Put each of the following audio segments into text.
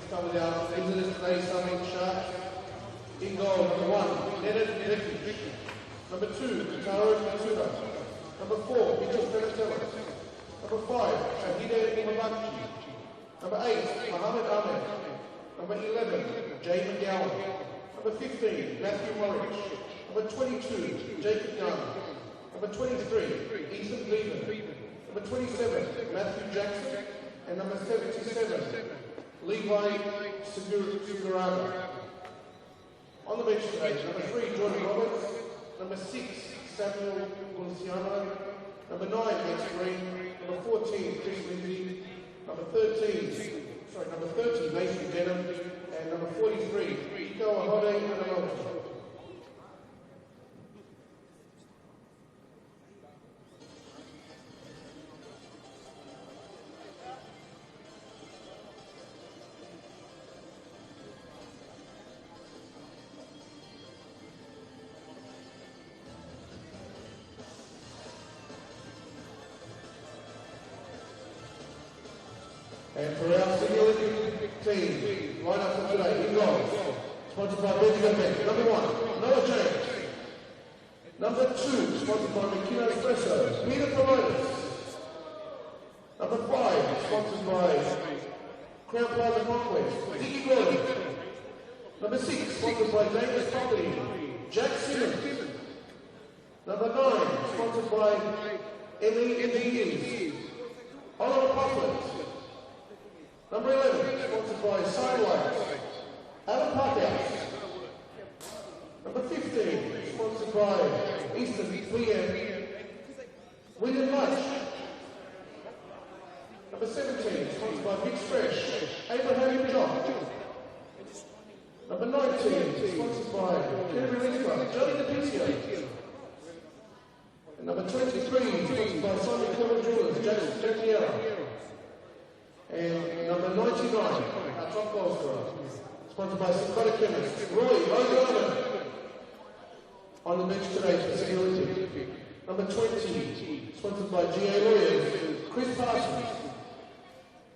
covered out. Visitors today, Sutherland Sharks. In goal, number 1, Nenad Nekic. Number 2, Taro Matsuda. Number 4, Mitchell Penatella. Number 5, Shahide Imabakchi. Number 8, Mohammed Ahmed. Number 11, Jay McGowan. Number 15, Matthew Morrich. Number 22, Jacob Young. Number 23, Ethan Cleveland. Number 27, Matthew Jackson. And number 77, Levi Sigurada. On the bench today, number 3, Jordan Roberts. Number 6, Samuel Luciano. Number 9, Max Green. Number 14, Chris Lindsay. Number 30, Nathan Denham. And number 43, Iko Ahode Anamoto. And for our senior team, line up for today, in goal, sponsored by Benjamin Beck. Number 1, Noah James. Number 2, sponsored by McKinnon Espresso, Peter Promotus. Number 5, sponsored by Crown Plaza Conquest, Dickie Gordon. Number 6, sponsored by Davis Property, Jack Simmons. Number 9, sponsored by M.E. Oliver Poplin. Number 11, sponsored by Sidelights, Adam Parkhouse. Number 15, sponsored by Eastern PM, William Lush. Number 17, sponsored by Big Fresh, Abraham John. Number 19, sponsored by Kennedy Rinka, Johnny DePizio. And number 23, sponsored by Simon Clement Jewelers, Jackson Jacquiera. And number 99, our top goal scorer, sponsored by Sakota Chemist, Roy O'Donovan. On the bench today for Senior Olympic. Number 20, sponsored by GA Lawyers, Chris Parsons.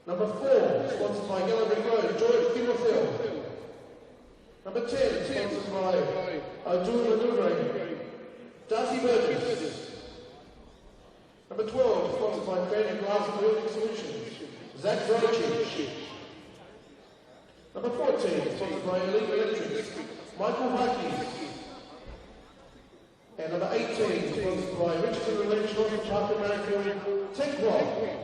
Number 4, sponsored by Yellow Brick Road, George Kimmelfield. Number 10, sponsored by Odul Madurai, Darcy Burgess. Number 12, sponsored by Creative Glass and Building Solutions, Zach Drocic. Number 14, sponsored by Elite Electrics, Michael Huckey. And number 18, sponsored by Richardson Relief North Park America, Techwell.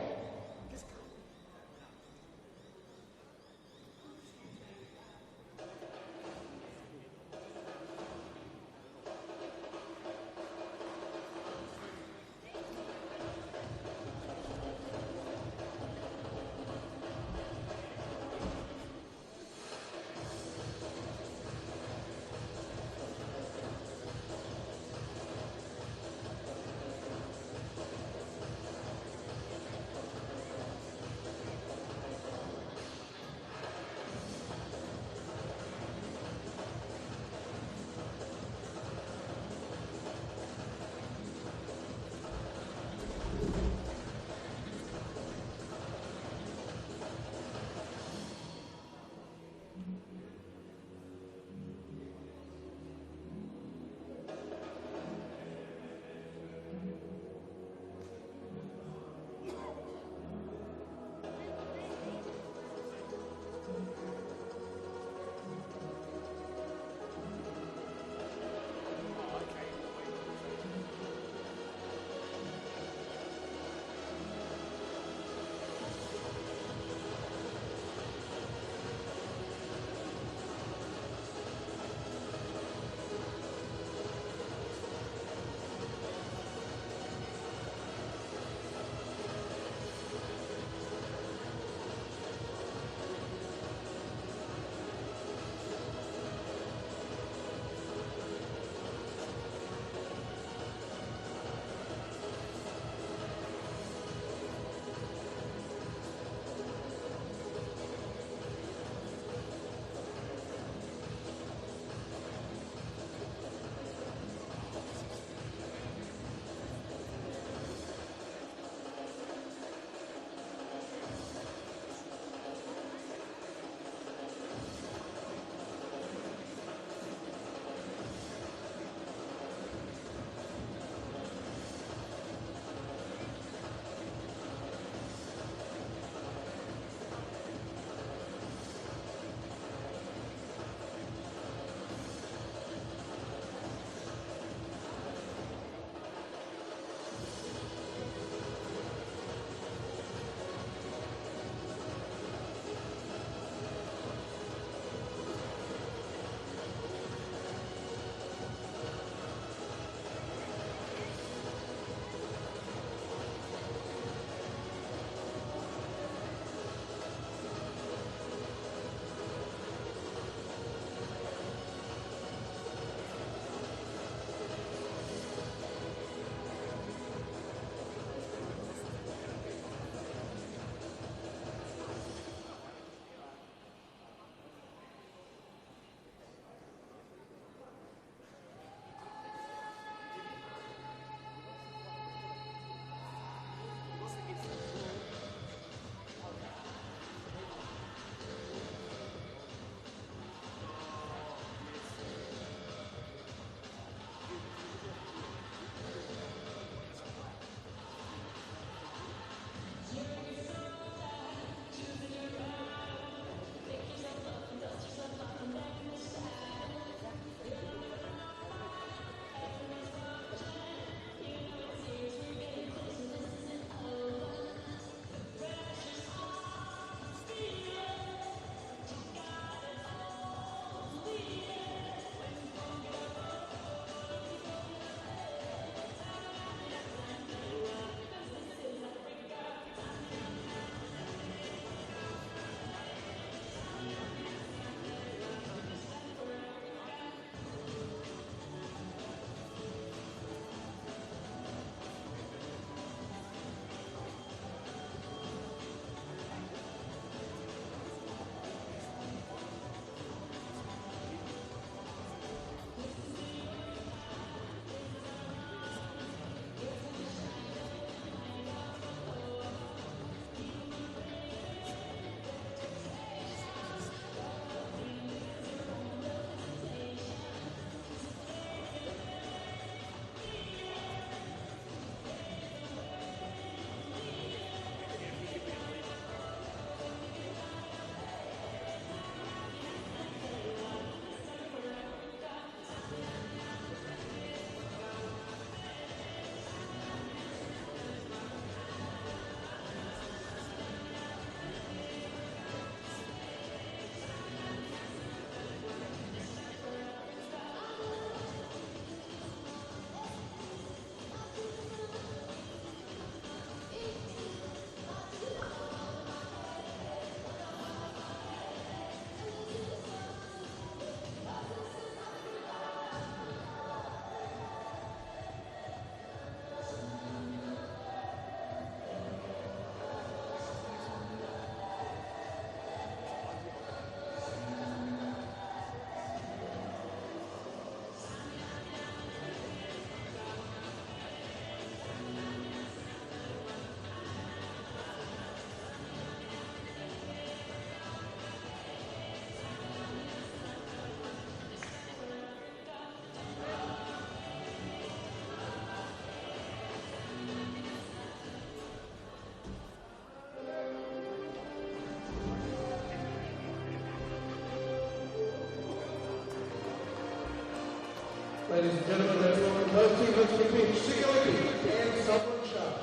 Ladies and gentlemen, that's all the both teams on the pitch. City Olympic and Sutherland Sharks.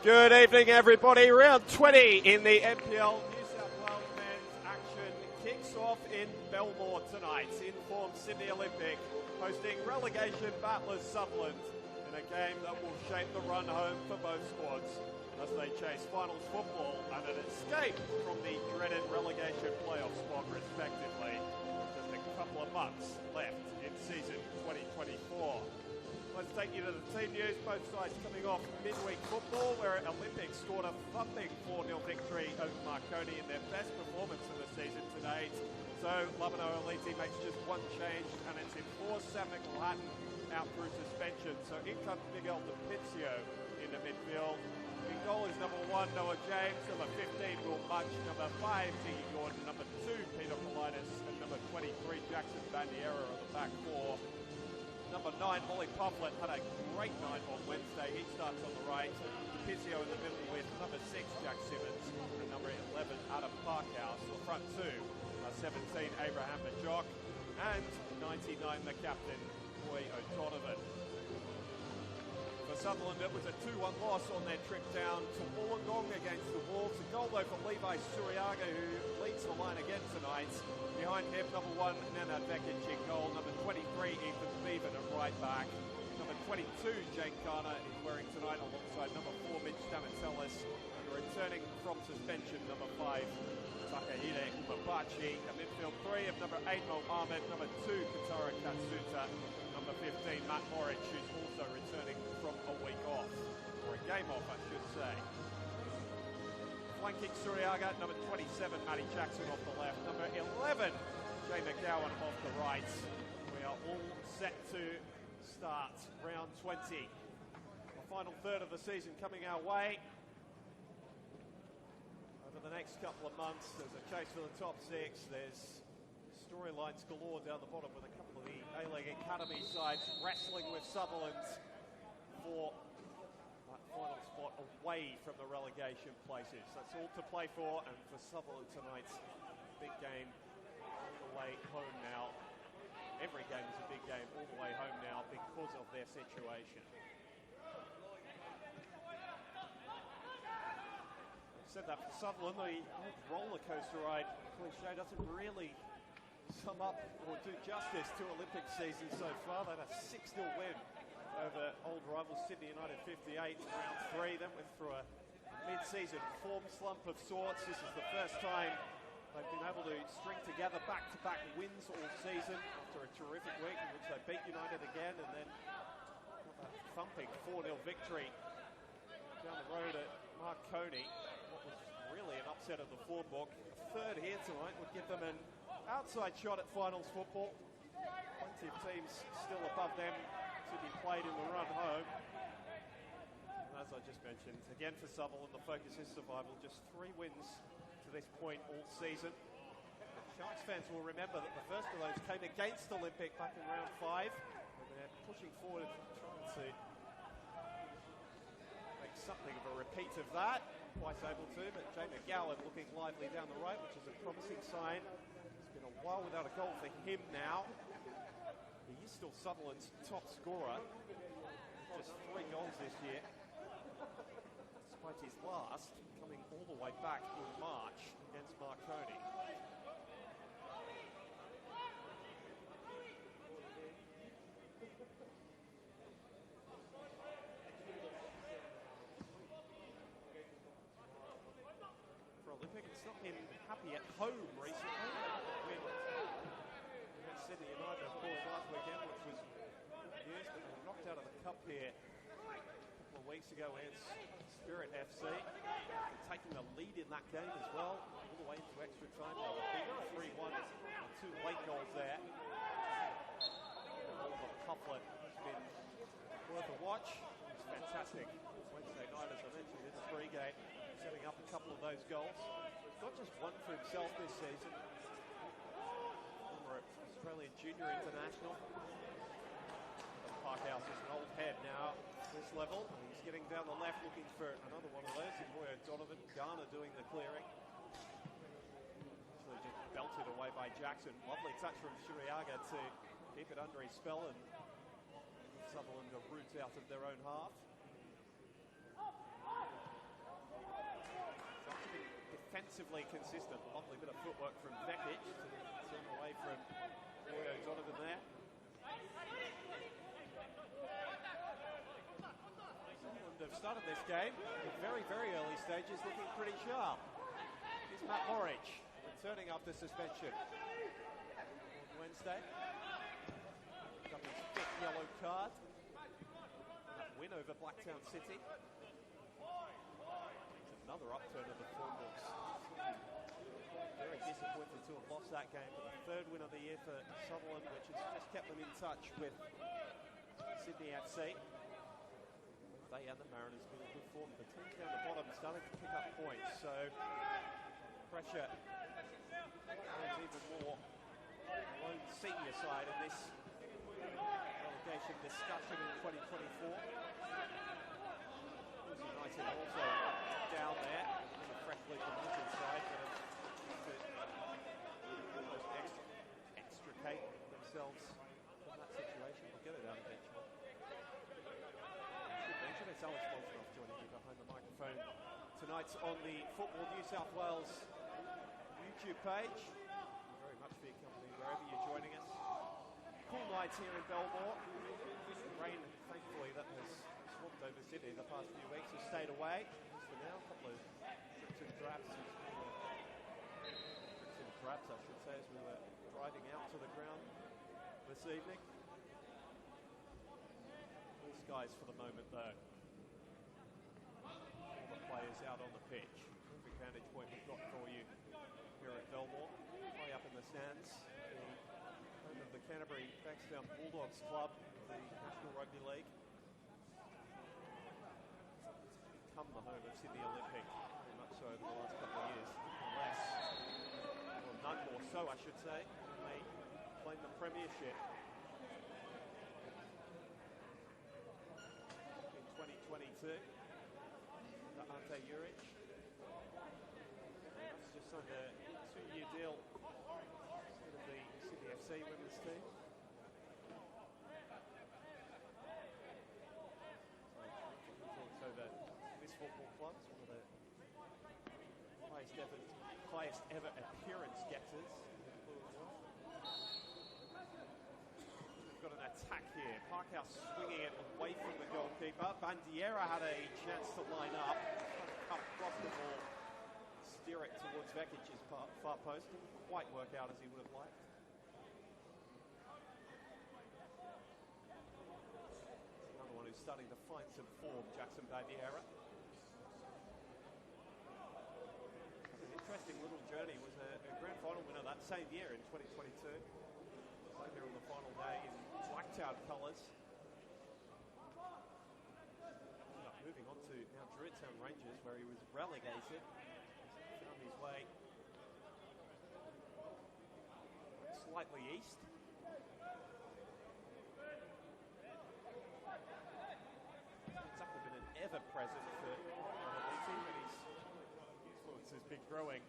Good evening, everybody. Round 20 in the NPL New South Wales men's action kicks off in Belmore tonight. In-form Sydney Olympic hosting relegation battlers Sutherland in a game that will shape the run home for both squads as they chase finals football and an escape from the dreaded relegation playoff spot respectively. Just a couple of months left in season 2024. Let's take you to the team news. Both sides coming off midweek football where Olympic scored a thumping 4-0 victory over Marconi in their best performance of the season to date. So Labano Elite makes just one change and it's enforced Sam McLatton out through suspension. So in comes Miguel DePizio in the midfield. In goal is number 1, Noah James. Number 15, Will Munch. Number 5, Tiggy Gordon. Number 2, Peter Politis. And number 23, Jackson Bandiera on the back 4. Number 9, Molly Pufflet, had a great night on Wednesday. He starts on the right. Pizio in the middle with number 6, Jack Simmons. And number 11, Adam Parkhouse. The front 2, 17, Abraham Majok. And 99, the captain, Roy O'Donovan. For Sutherland, it was a 2-1 loss on their trip down to Wollongong against the Wolves. A goal though for Levi Suriaga, who leads the line again tonight. Behind him, number 1, Nenad Vekic in goal. Number 23, Ethan Beavan at right back. Number 22, Jake Garner is wearing tonight alongside number 4, Mitch Damatelis. And returning from suspension, number 5, Takahide Mabachi. A midfield 3 of number 8, Mo Ahmed. Number 2, Katara Katsuta. Number 15, Matt Morich, who's also returning from a week off. Or a game off, I should say. Flanking Suriaga, number 27, Matty Jackson off the left. Number 11, Jay McGowan off the right. We are all set to start round 20. The final third of the season coming our way. Over the next couple of months, there's a chase for the top 6. There's storylines galore down the bottom with a couple of the A-League Academy sides wrestling with Sutherland for that final spot away from the relegation places. That's all to play for, and for Sutherland tonight, big game all the way home now. Every game is a big game all the way home now because of their situation. I said that for Sutherland, the roller coaster ride cliche doesn't really sum up or do justice to Olympic season so far. They had a 6-0 win over old rival Sydney United 58 in round 3. Then went through a mid-season form slump of sorts. This is the first time they've been able to string together back-to-back wins all season after a terrific week in which they beat United again and then got that thumping 4-0 victory down the road at Marconi. What was really an upset of the form book. A third here tonight would give them an outside shot at finals football. Plenty of teams still above them to be played in the run home. And as I just mentioned, again for Sutherland, the focus is survival. Just 3 wins to this point all season. Sharks fans will remember that the first of those came against Olympic back in round 5. And they're pushing forward, trying to make something of a repeat of that. Twice able to, but Jay McGowan looking lively down the right, which is a promising sign. It's been a while without a goal for him now. He is still Sutherland's top scorer. Just 3 goals this year. Despite his last coming all the way back in March against Marconi. For Olympic, it's not been happy at home recently. Sydney United, of course, last weekend, which was good news, but they were knocked out of the cup here a couple of weeks ago against Spirit FC. Taking the lead in that game as well, all the way into extra time. They were beaten 3-1 on 2 late goals there. Oliver Pufflet has been worth a watch. It's fantastic. Wednesday night, as I mentioned, in the pre-game, setting up a couple of those goals. Not just one for himself this season. Australian Junior International. Parkhouse is an old head now at this level. He's getting down the left looking for another one of those. It's Roy O'Donovan. Garner doing the clearing. So just belted away by Jackson. Lovely touch from Shuriaga to keep it under his spell and Sutherland a root out of their own half. Defensively consistent. Lovely bit of footwork from Vekic to turn away from Roy O'Donovan there. Sutherland have started this game in very, very early stages looking pretty sharp. Here's Matt Morridge returning after suspension on Wednesday. Got his 5th yellow card. That win over Blacktown City. Another upturn of the form books. Very disappointed to have lost that game, but the 3rd win of the year for Sutherland, which has just kept them in touch with Sydney FC. They and the Mariners been in good form. The teams down the bottom starting to pick up points, so pressure and even more lone senior side in this relegation discussion in 2024. United also down there, a freshly promoted side that have almost extricate themselves from that situation. We'll get it out eventually. I should mention it's Alex Boltonoff joining me behind the microphone tonight on the Football New South Wales YouTube page. Thank you very much for your company wherever you're joining us. Cool nights here in Belmore. Rain, thankfully, that has swamped over Sydney the past few weeks, has stayed away for now. A couple of trips and traps, I should say, as we were driving out to the ground this evening. Blue skies for the moment, though. All the players out on the pitch. Perfect vantage point we've got for you here at Belmore. High up in the stands. Home of the Canterbury Bankstown Bulldogs Club, the National Rugby League. It's become the home of Sydney Olympic, very much so over the last couple of years. Less, well, none more so, I should say, when they claimed the premiership in 2022. The Ante Juric. That's just signed a 2-year deal with the Sydney FC women's team. So over this football club, it's one of the highest ever appearance getters in the blue as well. We've got an attack here. Parkhouse swinging it away from the goalkeeper. Bandiera had a chance to line up, cut across the ball, steer it towards Vekic's far post. Didn't quite work out as he would have liked. Another one who's starting to find some form, Jackson Bandiera. An interesting little journey. Was a grand final winner that same year in 2022. Played here on the final day in Blacktown colours. Ended up moving on to now Druidtown Rangers, where he was relegated. Found his way slightly east. It's up to been an ever-present for the team, and his influence has been growing.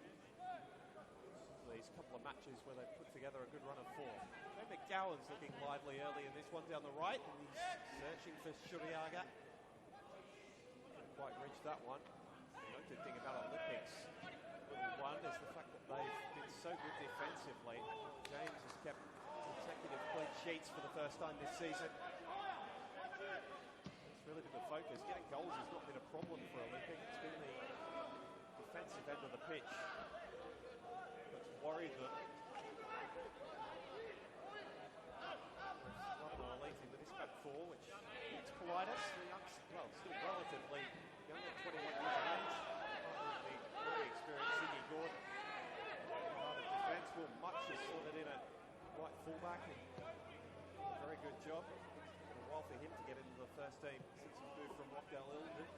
These couple of matches where they've put together a good run of form. Joe McGowan's looking lively early in this one down the right, and he's searching for Shuriaga. Didn't quite reach that one. The noted thing about Olympics, little one, is the fact that they've been so good defensively. James has kept consecutive clean sheets for the first time this season. It's really been the focus. Getting goals has not been a problem for Olympic. It's been the defensive end of the pitch that's worried them. With this back four, which it's Politis, the young, well, still relatively young at 21 years of age. The very experienced Sydney Gordon. The defence, Will Much has sorted in at right fullback and a very good job. It's taken a while for him to get into the first team since he's moved from Rockdale Ilden.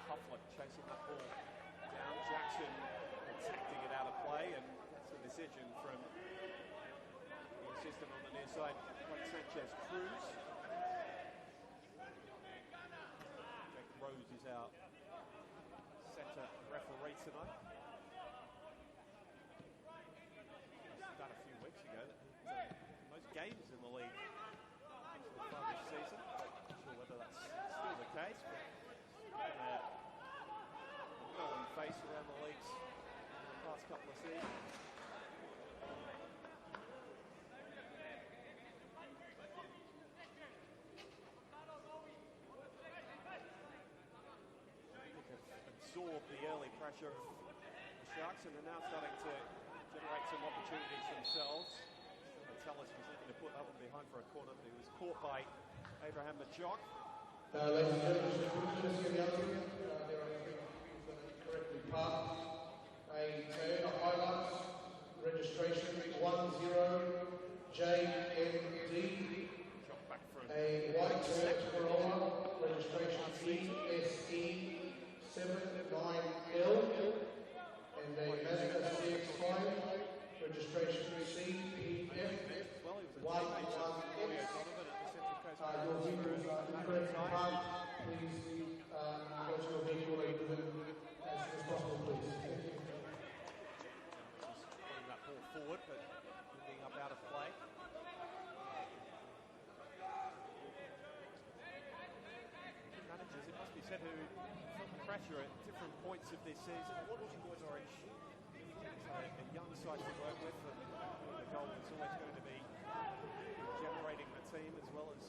Huffler chasing that ball down. Jackson protecting it out of play, and that's a decision from the assistant on the near side, Blake Sanchez Cruz. Jake Rose is our centre referee tonight. pace around the leagues in the past couple of seasons. Absorb the early pressure of the Sharks and are now starting to generate some opportunities themselves. Tallis was looking to put that one behind for a corner, but he was caught by Abraham Majok. Ladies and gentlemen, just courtesy of the outfield, there are three people that are correctly parked. A Toyota Hilux, registration 10JMD. A white Toyota Corolla, registration ESE79L. And a Mazda CX-5, registration CPF11X. Your vehicles are incorrect parked. Please go to your vehicle and move it as soon as possible, please. Thank you. Just putting that ball forward, but ending up out of play. Managers, it must be said, who felt the pressure at different points of this season. Towards Orange, a young side to work with, and the goal is always going to be generating the team as well as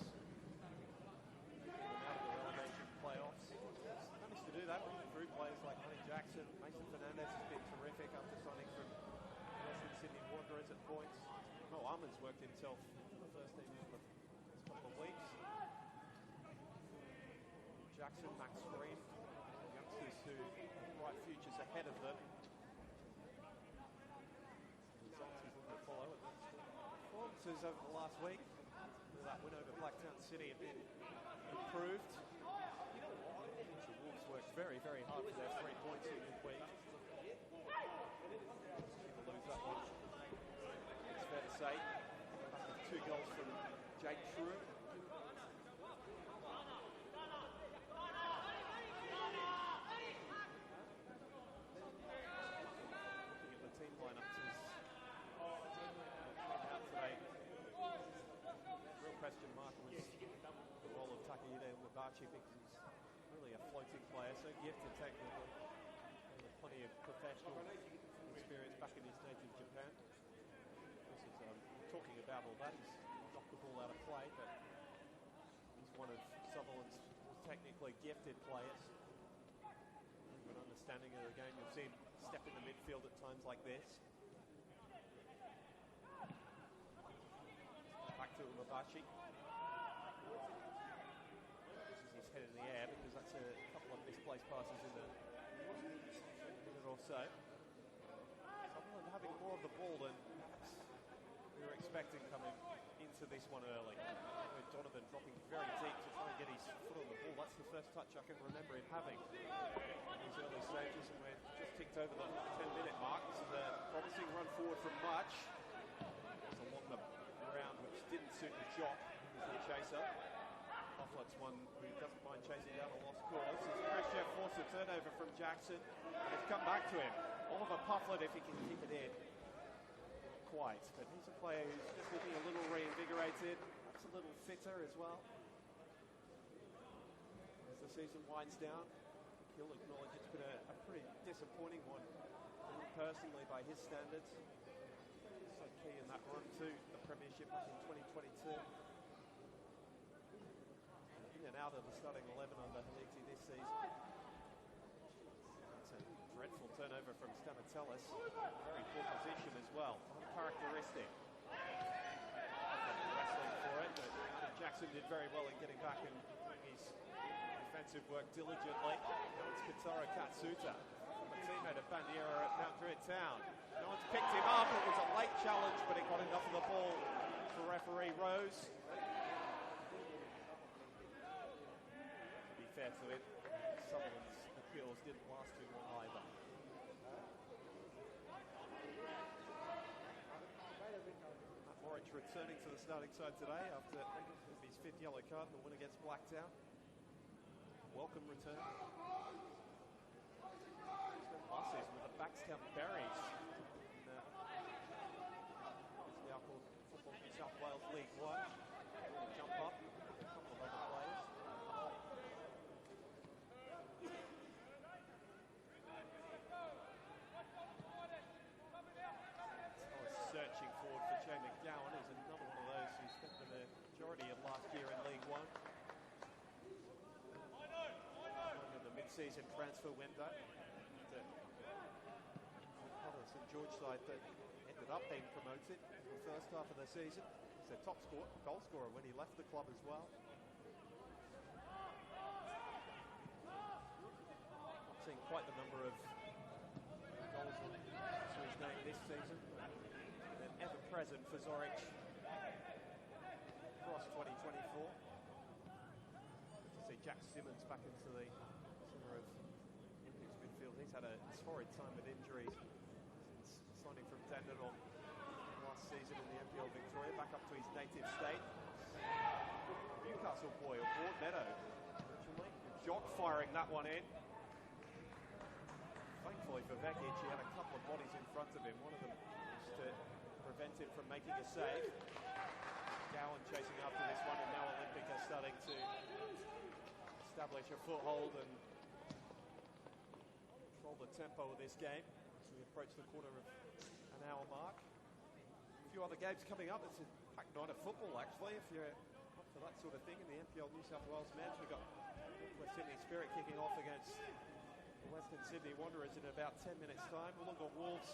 out of the relegation playoffs. Managed to do that through players like Honey Jackson. Mason Fernandez has been terrific after signing from Western Sydney Wanderers at points. Mo Ahmed's worked himself in the first team for the last couple of weeks. Jackson, Max Green, youngsters who have bright futures ahead of them. Results is looking to follow it. Performances over the last week, with that win over Blacktown City, have been improved. The Wolves worked very, very hard for their 3 points in midweek. People lose that one, it's fair to say. After 2 goals from Jake True. Question mark was the role of Takahide Wabachi, because he's really a floating player, so gifted technically, and with plenty of professional experience back in his native Japan. This is talking about all that. He's knocked the ball out of play, but he's one of Sutherland's most technically gifted players. With an understanding of the game, you'll see him step in the midfield at times like this. Back to Wabachi. His head in the air, because that's a couple of misplaced passes in the minute or so. Sutherland having more of the ball than perhaps we were expecting coming into this one early. With Donovan dropping very deep to try and get his foot on the ball. That's the first touch I can remember him having in these early stages, and we're just ticked over the 10-minute mark. This is a promising run forward from Mutch. It's along the ground, which didn't suit the job as the chaser. Pufflett's one who doesn't mind chasing down a lost cause. His pressure forced a turnover from Jackson, and it's come back to him. Oliver Pufflett, if he can keep it in. Not quite, but he's a player who's just looking a little reinvigorated, perhaps a little fitter as well. As the season winds down, he'll acknowledge it's been a pretty disappointing one, personally, by his standards. So key in that run to the Premiership back in 2022. In and out of the starting 11 under Haliti this season. That's a dreadful turnover from Stamatellis. Very poor position as well. Uncharacteristic. Wrestling for it, but Jackson did very well in getting back and doing his defensive work diligently. Now it's Katara Katsuta, a teammate of Bandiera at Mount Druitt Town. No one's picked him up. It was a late challenge, but it got enough of the ball for referee Rose. To be fair to it, Sutherland's appeals didn't last too long either. Matt Morich returning to the starting side today after his 5th yellow card in the win against Blacktown. Welcome return. Last season with the Bankstown Berries. Now called Football New South Wales League 1. Jump up, a couple of other players. pre-season transfer window. The St George side that ended up being promoted in the first half of the season. He's their top goal scorer when he left the club as well. Not seeing quite the number of goals to his name this season. And ever present for Zurich across 2024. Good to see Jack Simmons back into the centre of Olympics midfield. He's had a torrid time with injuries since signing from Dandenong last season in the NPL Victoria, back up to his native state. Newcastle boy of Broadmeadow originally. Jock firing that one in. Thankfully for Vekic, he had a couple of bodies in front of him. One of them was to prevent him from making a save. Gowan chasing after this one, and now Olympic are starting to establish a foothold and control the tempo of this game as we approach the quarter of an hour mark. A few other games coming up. It's a packed night of football, actually, if you're up for that sort of thing in the NPL New South Wales men's. We've got West Sydney Spirit kicking off against the Western Sydney Wanderers in about 10 minutes' time. Wollongong Wolves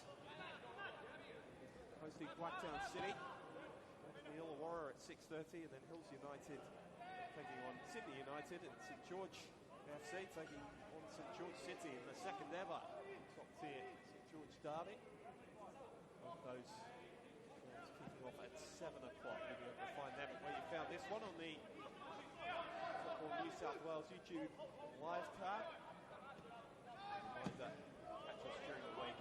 hosting Blacktown City. The Illawarra at 6:30, and then Hills United taking on Sydney United, and St George FC taking on St George City in the second ever top-tier St George derby. Both those games kicking off at 7 o'clock. You'll be able to find them where you found this one on the Football New South Wales YouTube live tab. Reminder, catch us during the week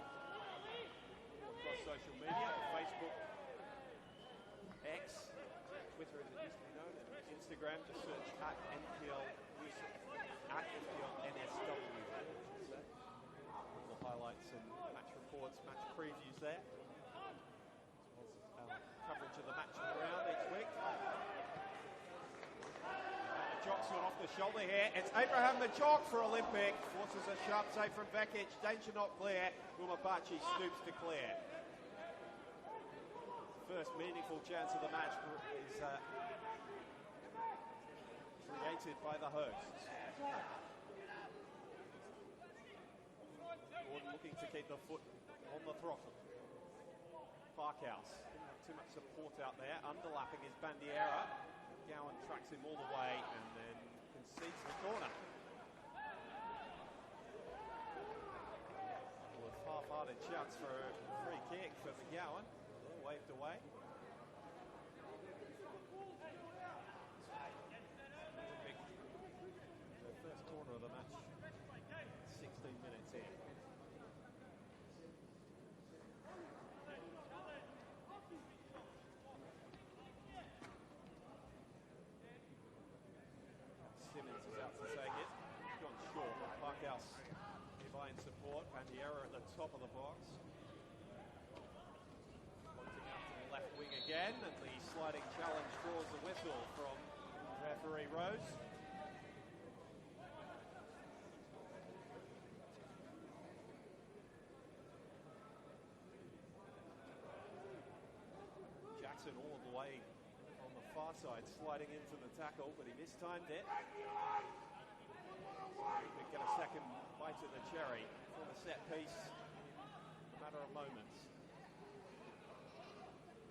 across social media, Facebook, X, Twitter as it used to be known, and Instagram. Just search at NPL NSW. All the highlights and match reports, match previews there. As well as coverage of the match on the ground each week. Jock's one off the shoulder here. It's Abraham Majok for Olympic. Forces a sharp save from Vekic. Danger not clear. Umabachi stoops to clear. First meaningful chance of the match is created by the hosts. Gordon looking to keep the foot on the throttle. Parkhouse didn't have too much support out there. Underlapping is Bandiera. Gowan tracks him all the way and then concedes the corner. With half-hearted shouts for a free kick for McGowan. Waved away. The first corner of the match, 16 minutes in. Simmons is out to take it. He's gone short, but Parkhouse nearby in support. Bandiera at the top of the box. Floating out to the left wing again, and the sliding challenge draws the whistle from referee Rose. Jackson all the way on the far side, sliding into the tackle, but he mistimed it. We get a second bite at the cherry from a set piece in a matter of moments.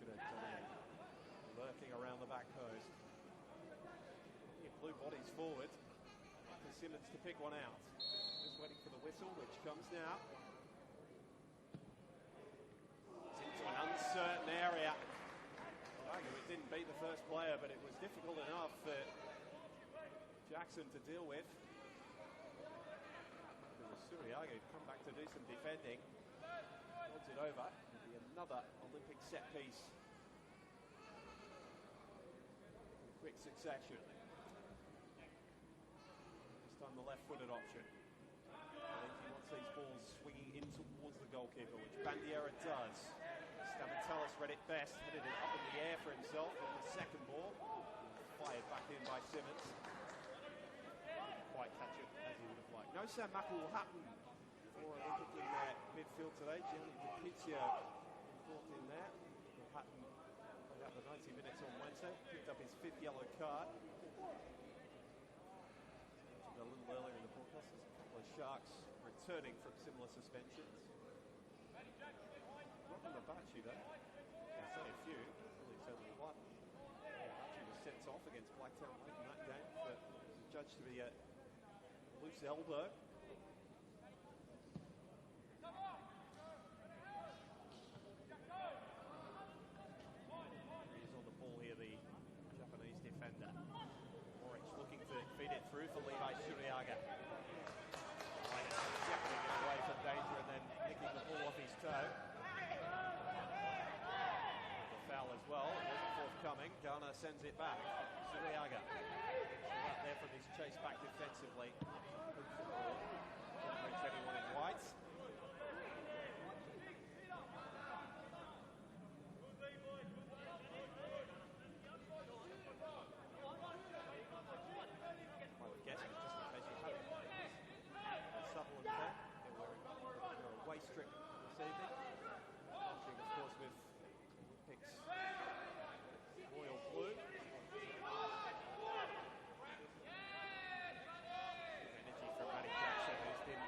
Good at lurking around the back post. Blue bodies forward for Simmons to pick one out. Just waiting for the whistle, which comes now. It's into an uncertain area. It didn't beat the first player, but it was difficult enough for Jackson to deal with. Suriaga come back to do some defending. Holds it over. It'll be another Olympic set piece. In quick succession. This time the left-footed option. I think he wants these balls swinging in towards the goalkeeper, which Bandiera does. Stamatellis read it best, headed it up in the air for himself on the second ball. Fired back in by Simmons. Didn't quite catch it as he would have liked. No Sam Mackle will happen for Olympic in their midfield today. Gianni Dipizio brought in there. Hatton played out the 90 minutes on Wednesday. Picked up his 5th yellow card. A little earlier in the broadcast, there's a couple of Sharks returning from similar suspensions. Not on the Bachi though. There's only a few. It's only one. Bachi was sent off against Blacktown late in that game, but was judged to be a loose elbow. He's on the ball here, the Japanese defender. Orange looking to feed it through for Levi Shuriaga. Jabbing it away from danger and then nicking the ball off his toe. The foul as well, it wasn't forthcoming. Garner sends it back. Shuriaga. Right there from his chase back defensively. Didn't reach anyone in white. Sutherland there. They're wearing a away strip this evening. Marching, of course, with Olympics royal blue. Energy from Matty Jackson, who's been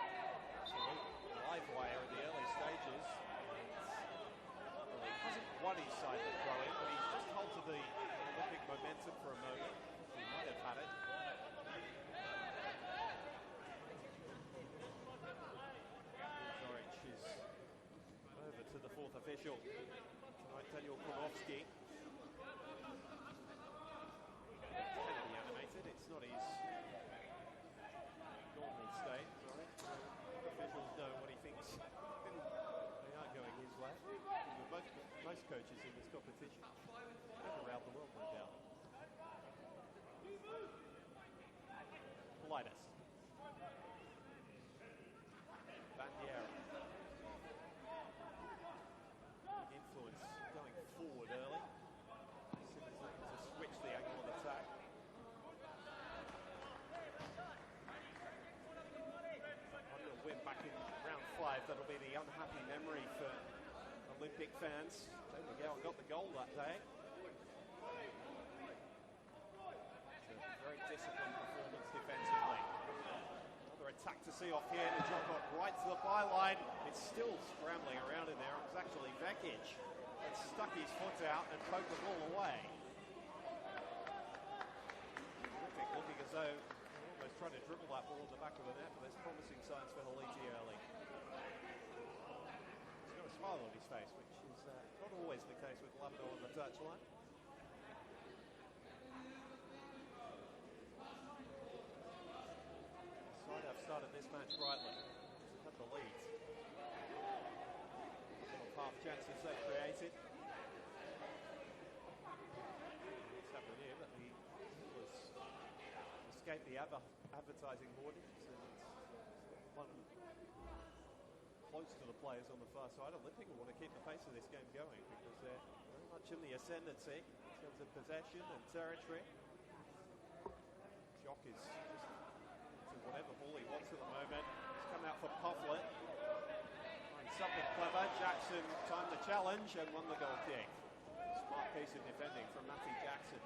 absolute live wire in the early stages. Well, he hasn't won his side the throw-in, but he's just held to the Olympic momentum for a moment. He might have had it. Is over to the fourth official tonight, Daniel Kornowski. Can be animated, it's not his normal state. Officials know what he thinks they are going his way. Most coaches in this competition and around the world, no doubt. Politest. Bandiera. Influence going forward early. Simmons looking to switch the angle of attack. On a win back in round 5, that'll be the unhappy memory for Olympic fans. Joe Miguel got the goal that day. It's a very disciplined performance defensively. Attack to see off here, the drop off right to the byline. It's still scrambling around in there. It was actually Vekic that stuck his foot out and poked the ball away. Terrific, looking as though almost trying to dribble that ball in the back of the net, but there's promising signs for Haliti early. He's got a smile on his face, which is not always the case with Labrador on the touchline. Have started this match rightly. Had the lead. Little half chances they created. What's happened here? But he was escaped the advertising hoardings and one close to the players on the far side. Olympic will want to keep the pace of this game going because they're very much in the ascendancy in terms of possession and territory. Jock is just whatever ball he wants at the moment. He's come out for Pufflet. Something clever. Jackson timed the challenge and won the goal kick. Smart piece of defending from Matty Jackson.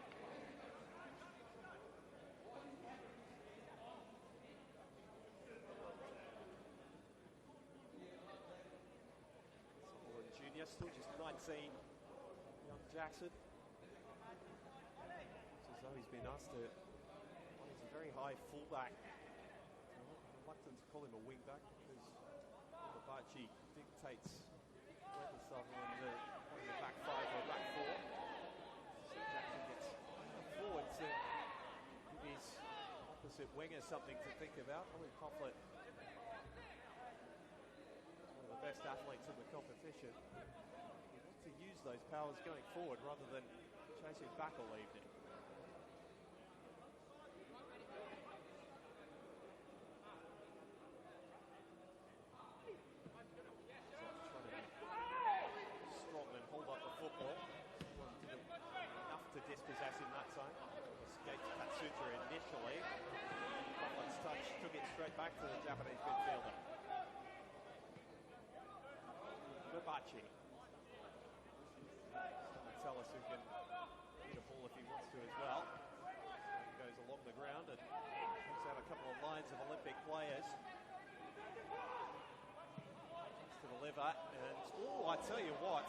Sutherland Jr. still just 19. Young Jackson. It's as though he's been asked to. Well, he's a very high fullback. Reluctant to call him a wing back because Bachi dictates whether Sutherland in the back 5 or back 4. So Jackson gets forward to give his opposite winger something to think about. Ollie Pufflet, one of the best athletes in the competition. You want to use those powers going forward rather than chasing back all evening. Football. Enough to dispossess him that time. Escaped Katsutra initially. Pufflet's touch took it straight back to the Japanese midfielder. Babachi. Tell us who can hit a ball if he wants to as well. He goes along the ground and picks out a couple of lines of Olympic players. deliver, and I tell you what,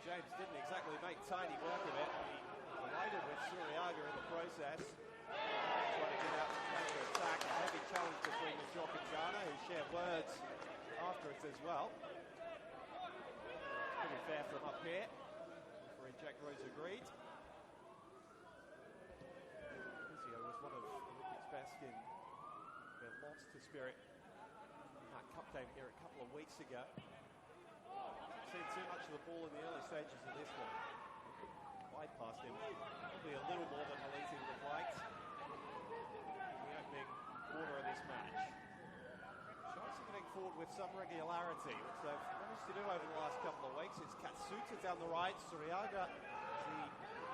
James didn't exactly make tiny work of it. He collided with Suriaga in the process, trying to get out to counter-attack. A heavy challenge between the Jock and Ghana, who shared words after it as well. Pretty fair from up here. Referee Jack Rose agreed. Physio was one of Olympics best in their loss to Spirit in that cup game here a couple of weeks ago. Seen too much of the ball in the early stages of this one. Bypassed him probably a little more than Haliti would have liked in the opening quarter of this match. Sharks are getting forward with some regularity, which they've managed to do over the last couple of weeks. It's Katsuta down the right, Suriaga the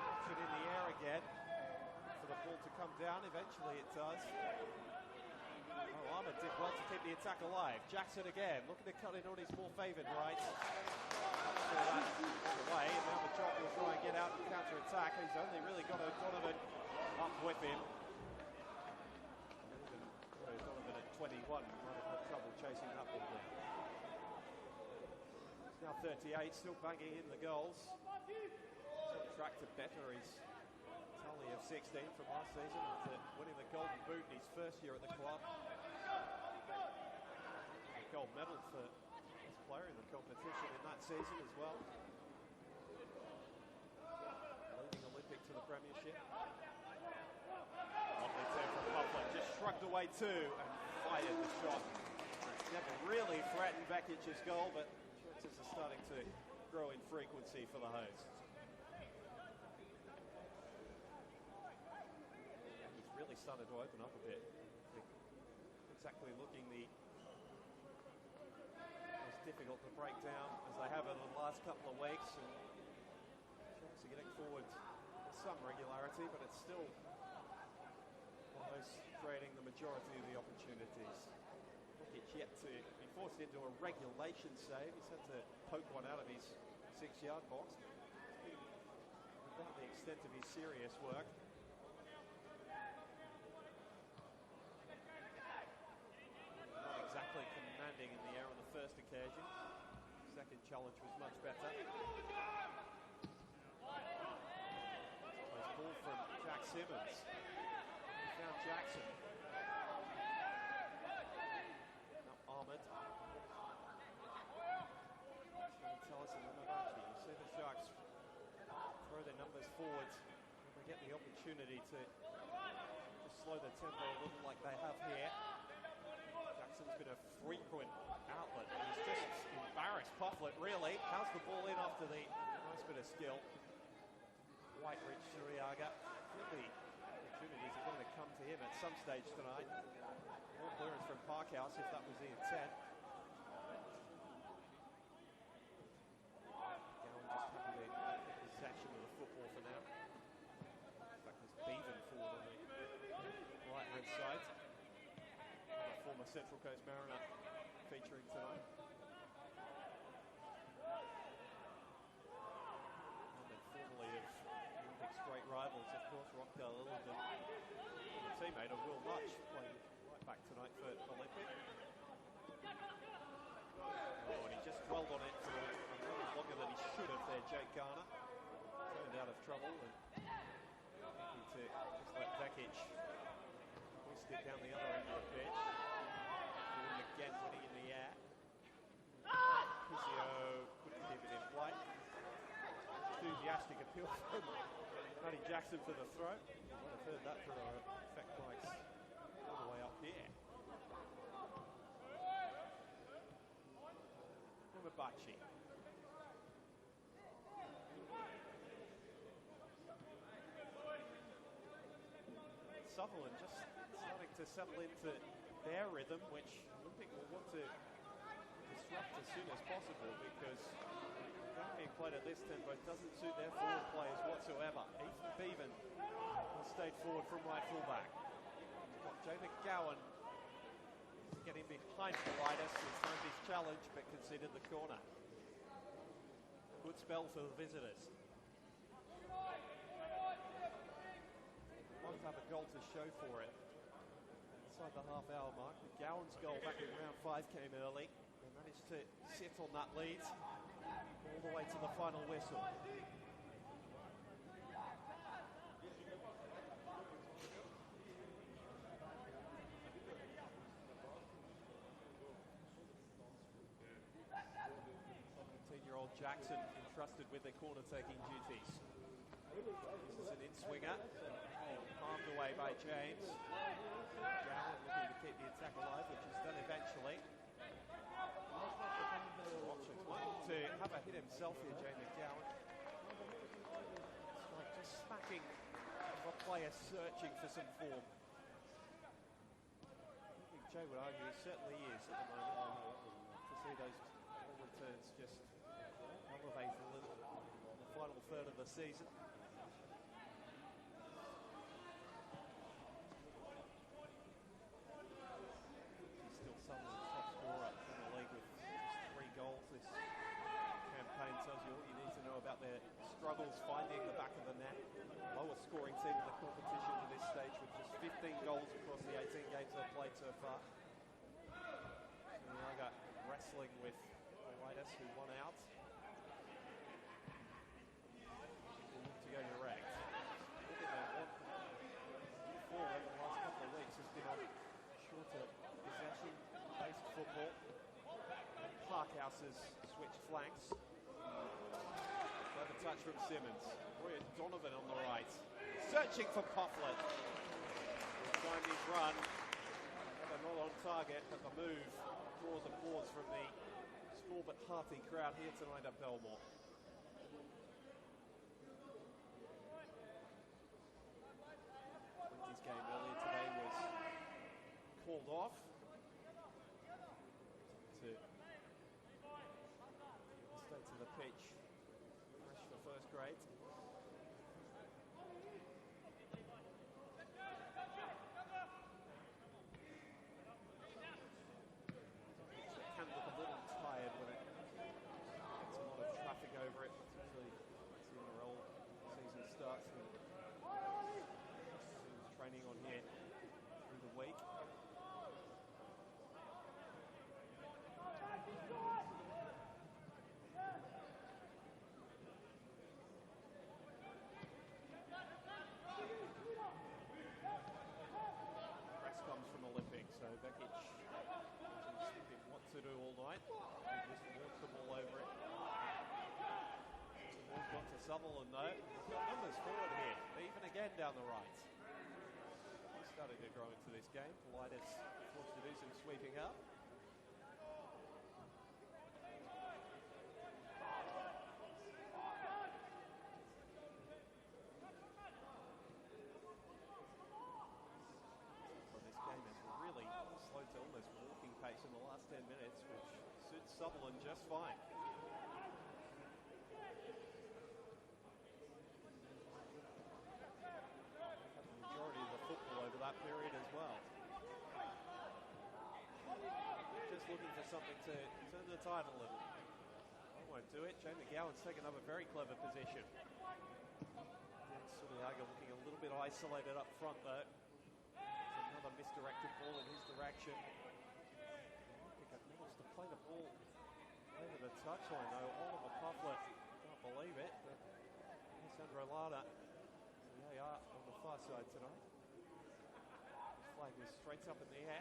option in the air again for the ball to come down. Eventually it does. Oh, Ahmed did well to keep the attack alive. Jackson again, looking to cut in on his more favoured right. Away, and now the Jock will try and get out and counter-attack. He's only really got O'Donovan up with him. O'Donovan at 21 might have had trouble chasing that ball there. He's now 38, still banging in the goals. He's on track to better his tally of 16 from last season after winning the Golden Boot in his first year at the club. A gold medal for his player in the competition in that season as well. Leading Olympic to the Premiership. Lovely turn from Puffler, just shrugged away too and fired the shot. Never really threatened Vekic's goal, but chances are starting to grow in frequency for the hosts. Really started to open up a bit. Exactly looking the most difficult to break down as they have over the last couple of weeks, and Sharks are getting forward with some regularity, but it's still almost creating the majority of the opportunities. It's yet to be forced into a regulation save. He's had to poke one out of his 6-yard box. It's been about the extent of his serious work. Exactly commanding in the air on the first occasion. Second challenge was much better. Nice ball from Jack Simmons. He found Jackson. Now Ahmed. Tallis and Mamachi. You see the Sharks throw their numbers forward when they get the opportunity to just slow the tempo a little like they have here. Jackson's been a frequent outlet, and he's just embarrassed Pufflet, really. How's the ball in after the nice bit of skill? White-Rich Suriaga. The opportunities are going to come to him at some stage tonight. More clearance from Parkhouse, if that was the intent. Gowan just happy to get possession of the football for now. In fact, there's Beaven forward on the right-hand side. The former Central Coast Mariner featuring tonight. And then formerly of Olympics' great rivals, of course, Rockdale Illington, and a teammate of Will Much, playing right back tonight for Olympic. Oh, and he just dwelled on it for a little longer than he should have there, Jake Garner. Turned out of trouble and looking to just let Vekic hoist it down the other end of the pitch. Doing it again, winning in the air. Physio couldn't keep it in play. Enthusiastic appeal from Matty Jackson for the throw. You might have heard that for our effect mics all the way up here. Umabachi. Sutherland just starting to settle into their rhythm, which Olympic will want to disrupt as soon as possible, because the game being played at this tempo doesn't suit their forward players whatsoever. Ethan Beaven has stayed forward from right fullback. Jay McGowan getting behind Politis, who found his challenge but conceded the corner. Good spell for the visitors. Both have a goal to show for it. Inside the half-hour mark, McGowan's goal back in round 5 came early. They managed to sit on that lead all the way to the final whistle. Year-old Jackson entrusted with the corner-taking duties. This is an in-swinger, palmed away by James. Gowan looking to keep the attack alive, which he's done eventually. Options wanting to have a hit himself here, Jamie Gowan. It's like just smacking a player searching for some form. I think Joe would argue he certainly is at the moment. To see those ball returns just elevate a little in the final third of the season. He's still Sutherland's top scorer in the league with just 3 goals. This campaign tells you all you need to know about their struggles finding the back of the net. Lowest scoring team in the competition at this stage with just 15 goals across the 18 games they've played so far. Suniaga wrestling with Elias, who won out. To go direct. Forward in the last couple of weeks has been on shorter possession-based football. Parkhouse has switched flanks. Clever touch from Simmons. Roy Donovan on the right. Searching for Pufflet. Timed his run. Not on target, but the move draws applause from the small but hearty crowd here tonight at Belmore. His game earlier today was called off. To stay to the pitch, fresh for first grade. It can look a little tired when it gets a lot of traffic over it, particularly as the roll season starts. Training on here through the week. Press comes from Olympic, so Vekic did what to do all night. Just walked the ball over it. The ball's got to Sutherland though. He's got numbers forward here, even again down the right. Starting to grow into this game. Politis forced to do some sweeping up. Well, this game has really slowed to almost walking pace in the last 10 minutes, which suits Sutherland just fine. Over that period as well. Just looking for something to turn the tide a little. I won't do it. Jamie Gowan's taken up a very clever position. Suniaga looking a little bit isolated up front though. There's another misdirected ball in his direction. I think I've managed to play the ball over the touchline though. Oliver Pufflet, can't believe it, but Alessandro Lada, they are on the far side tonight. Flag was straight up in the air.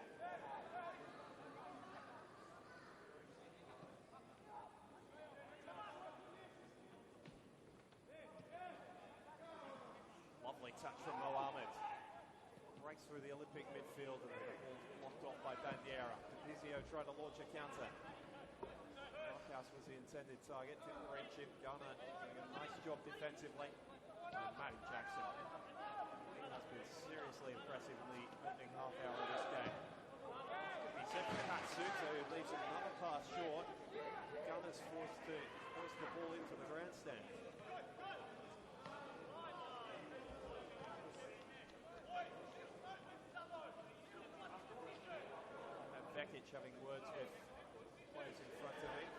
Lovely touch from Mohamed. Breaks through the Olympic midfield and the ball's blocked off by Bandiera. Pizio tried to launch a counter. Parkhouse was the intended target, didn't reach him. Gunner doing a nice job defensively. And Matty Jackson has been seriously impressive in the opening half hour of this game. He said for Katsuto, who leaves another pass short. Gunner's forced to force the ball into the grandstand. And Vekic having words with players in front of him.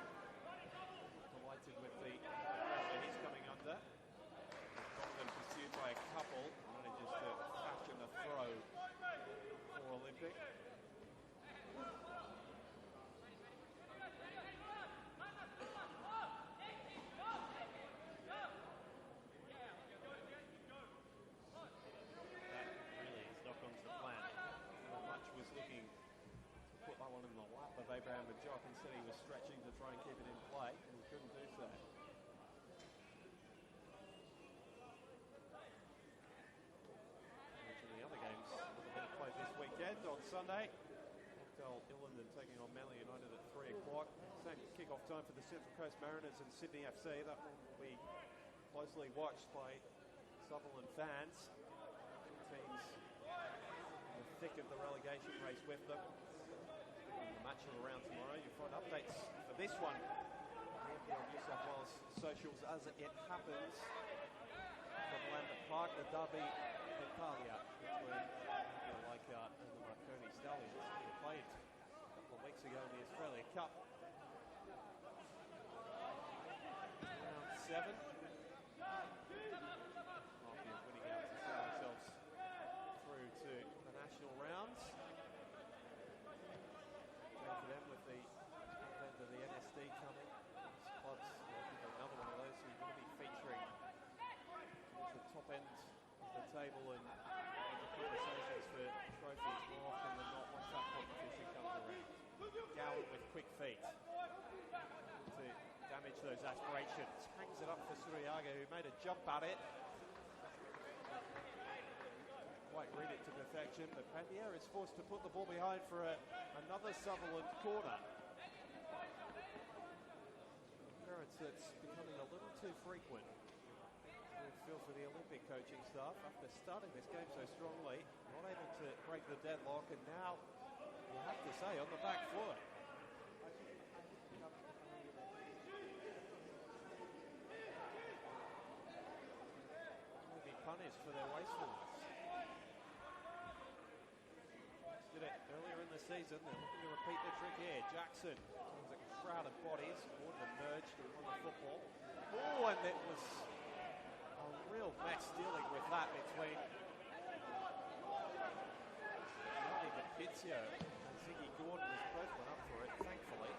Delighted with the pressure he's coming under. Donovan pursued by a couple, manages to fashion a throw for Olympic. on Manly United at 3 o'clock. Same kick-off time for the Central Coast Mariners and Sydney FC. That one will be closely watched by Sutherland fans. Teams in the thick of the relegation race with them. The match will around tomorrow. You'll find updates for this one on NPL New South Wales socials as it happens from Lambert Park, the derby in Talia between Leichhardt and the Marconi Stallions. They played a couple of weeks ago in the Australia Cup. Round 7. Might be a winning out to see themselves through to the national rounds. For them with the end of the NSD coming. These clubs, another one of those who are going to be featuring towards the top end of the table and the conversations for trophies more often than not once that competition comes around. Gowan with quick feet to damage those aspirations. Hangs it up for Suriaga, who made a jump at it. Quite read it to perfection, but Pandier is forced to put the ball behind for another Sutherland corner. Appearance that's becoming a little too frequent. We feel for the Olympic coaching staff after starting this game so strongly, not able to break the deadlock, and now you have to say on the back foot. Will be punished for their wastefulness. Did it earlier in the season. They're looking to repeat the trick here. Jackson was a crowd of bodies. Gordon emerged and won the football. Oh, and it was a real mess dealing with that between Johnny Baptizio and Ziggy Gordon, was both went up for it, thankfully.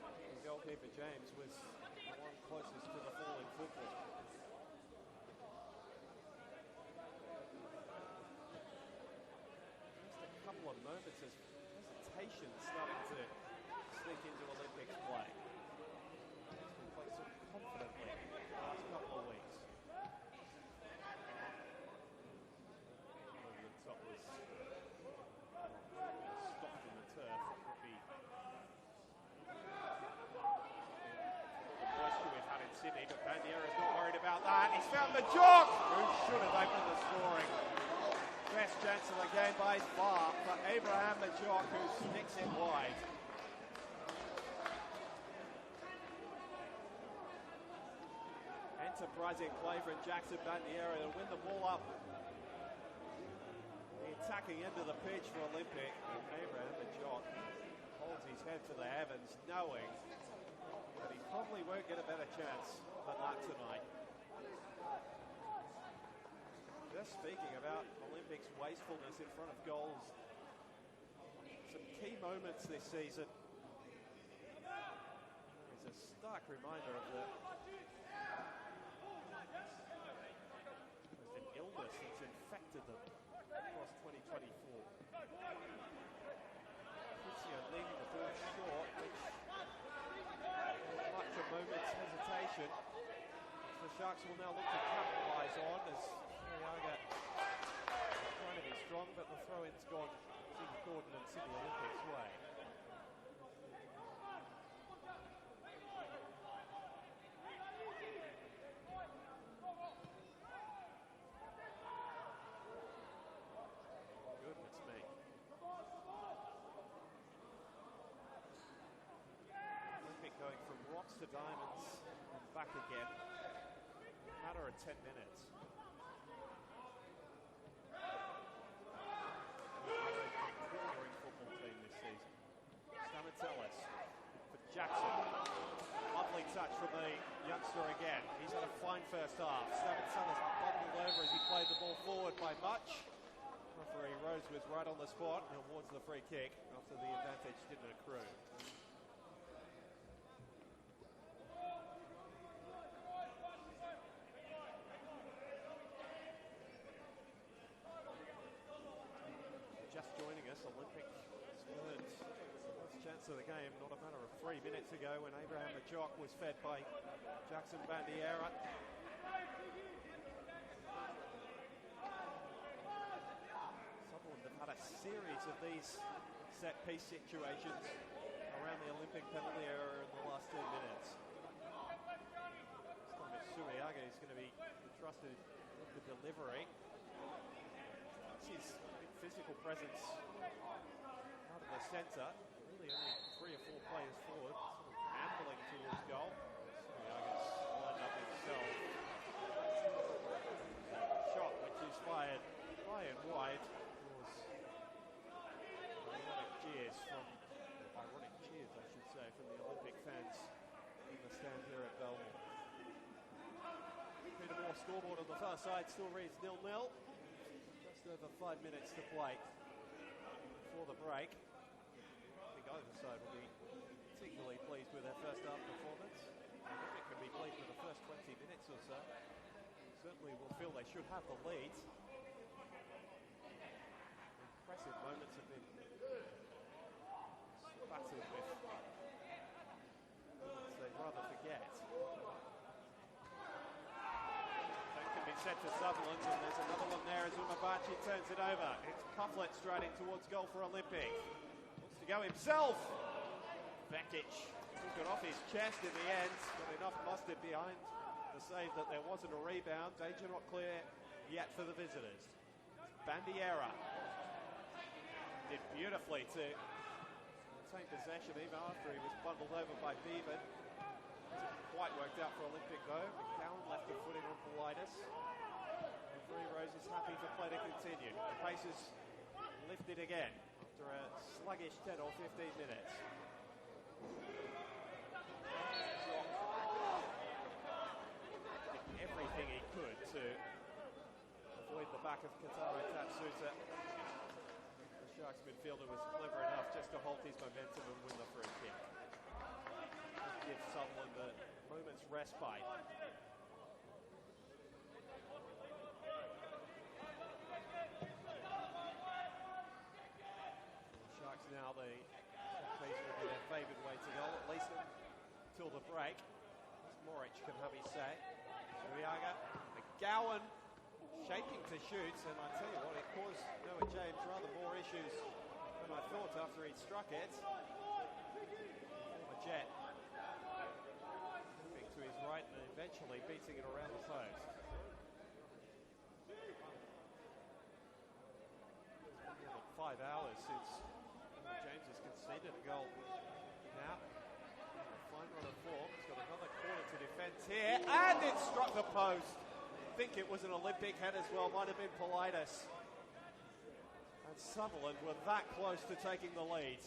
The goalkeeper James was the one closest to the falling football. Couple of moments of hesitation starting to sneak into Olympics play. He's been playing so confidently the last couple of weeks. Over the top was stopped in the turf. That would be the moisture we've had in Sydney, but Bandiera's not worried about that. He's found the jog, who should have opened the scoring. Best chance of the game by far for Abraham Majok, who sticks it wide. Enterprising play from Jackson Bandiera to win the ball up the attacking end of the pitch for Olympic. Abraham Majok holds his head to the heavens, knowing that he probably won't get a better chance than that tonight. Just speaking about Olympics' wastefulness in front of goals, some key moments this season. It's a stark reminder of the an illness that's infected them across 2024. Pizio leaving the ball short, which much a moment's hesitation. The Sharks will now look to capitalise on as Suriaga trying to be strong, but the throw-in's gone Ziggy Gordon and Sydney Olympics' way. Goodness me. Olympic going from rocks to diamonds and back again. Matter of 10 minutes. Football team this season. Stamatellis for Jackson. Lovely touch from the youngster again. He's had a fine first half. Stamatellis bubbled over as he played the ball forward by much. Referee Rose was right on the spot and awards the free kick after the advantage didn't accrue. Just joining us, Olympic spurred first chance of the game not a matter of 3 minutes ago when Abraham Majok was fed by Jackson Bandiera. Sutherland have had a series of these set-piece situations around the Olympic penalty area in the last 10 minutes. This time it's Suiaga who's going to be entrusted with the delivery. It's his big physical presence out of the centre. Really only 3 or 4 players forward, sort of ambling towards goal. Suiaga's lined up himself. Shot which is fired high and wide. Ironic cheers, I should say, from the Olympic fans in the stand here at Belmore. Peterborough scoreboard on the far side still reads 0-0. Just over 5 minutes to play before the break. I think either side will be particularly pleased with their first half performance. Olympic can be pleased with the first 20 minutes or so. Certainly will feel they should have the lead. Impressive moments have been battered with moments they'd rather forget. That can be set to Sutherland, and there's another one there as Umabachi turns it over. It's Pufflet striding towards goal for Olympic. Wants to go himself. Vekic took it off his chest in the end, got enough mustard behind the save that there wasn't a rebound. Danger not clear yet for the visitors. Bandiera did beautifully to retain possession even after he was bundled over by Beavan. Hasn't quite worked out for Olympic though. McCowan left the footing on Politis. Referee Rose is happy for play to continue. The pace is lifted again after a sluggish 10 or 15 minutes. Did everything he could to avoid the back of Katara Tatsuta. Sharks midfielder was clever enough just to halt his momentum and win the free kick. Just give Sutherland a moment's respite. The Sharks now, the set piece will be their favoured way to goal, at least until the break. Moric can have his say. Suiaga, McGowan shaping to shoot, and I tell you what, it caused Noah James rather more issues than I thought after he'd struck it. Former Jet moving to his right and eventually beating it around the post. It's been more than 5 hours since Noah James has conceded a goal. Now, fine run of form. He's got another corner to defend here, and it struck the post. I think it was an Olympic head as well, might have been Politis. And Sutherland were that close to taking the lead.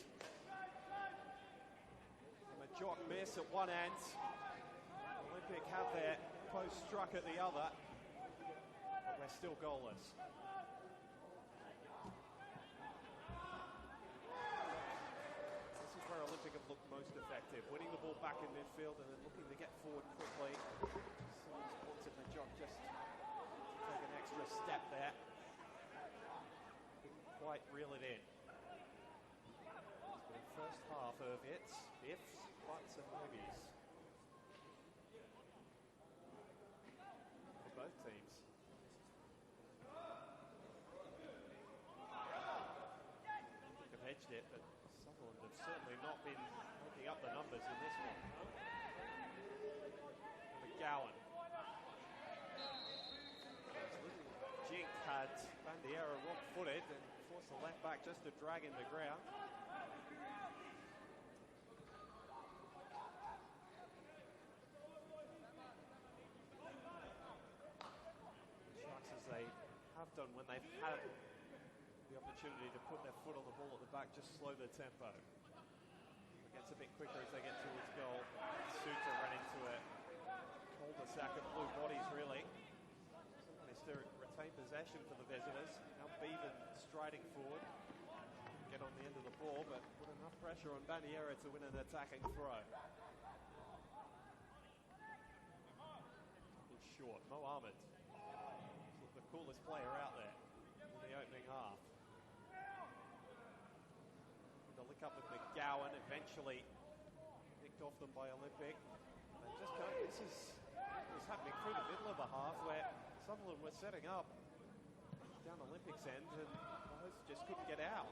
From a jock miss at one end, Olympic have their post struck at the other, but they're still goalless. This is where Olympic have looked most effective, winning the ball back in midfield and then looking to get forward quickly. Someone's wanted the job just to take an extra step there. Couldn't quite reel it in. It's been the first half of ifs, buts and maybes for both teams. They've hedged it, but Sutherland have certainly not been making up the numbers in this one. McGowan. Jink had Bandiera wrong-footed and forced the left back just to drag him to ground. The Sharks, as they have done when they've had the opportunity to put their foot on the ball at the back, just slow their tempo. It gets a bit quicker as they get towards goal. Suter ran into a cul-de-sac of blue bodies, really. They still retain possession for the visitors. Now Beavan striding forward. Couldn't get on the end of the ball, but put enough pressure on Bandiera to win an attacking throw. It's short. Mo Ahmed, the coolest player out there in the opening half. The lick up with McGowan, eventually picked off them by Olympic. They just can't. This is happening through the middle of the half where Sutherland was setting up down Olympic's end and both just couldn't get out.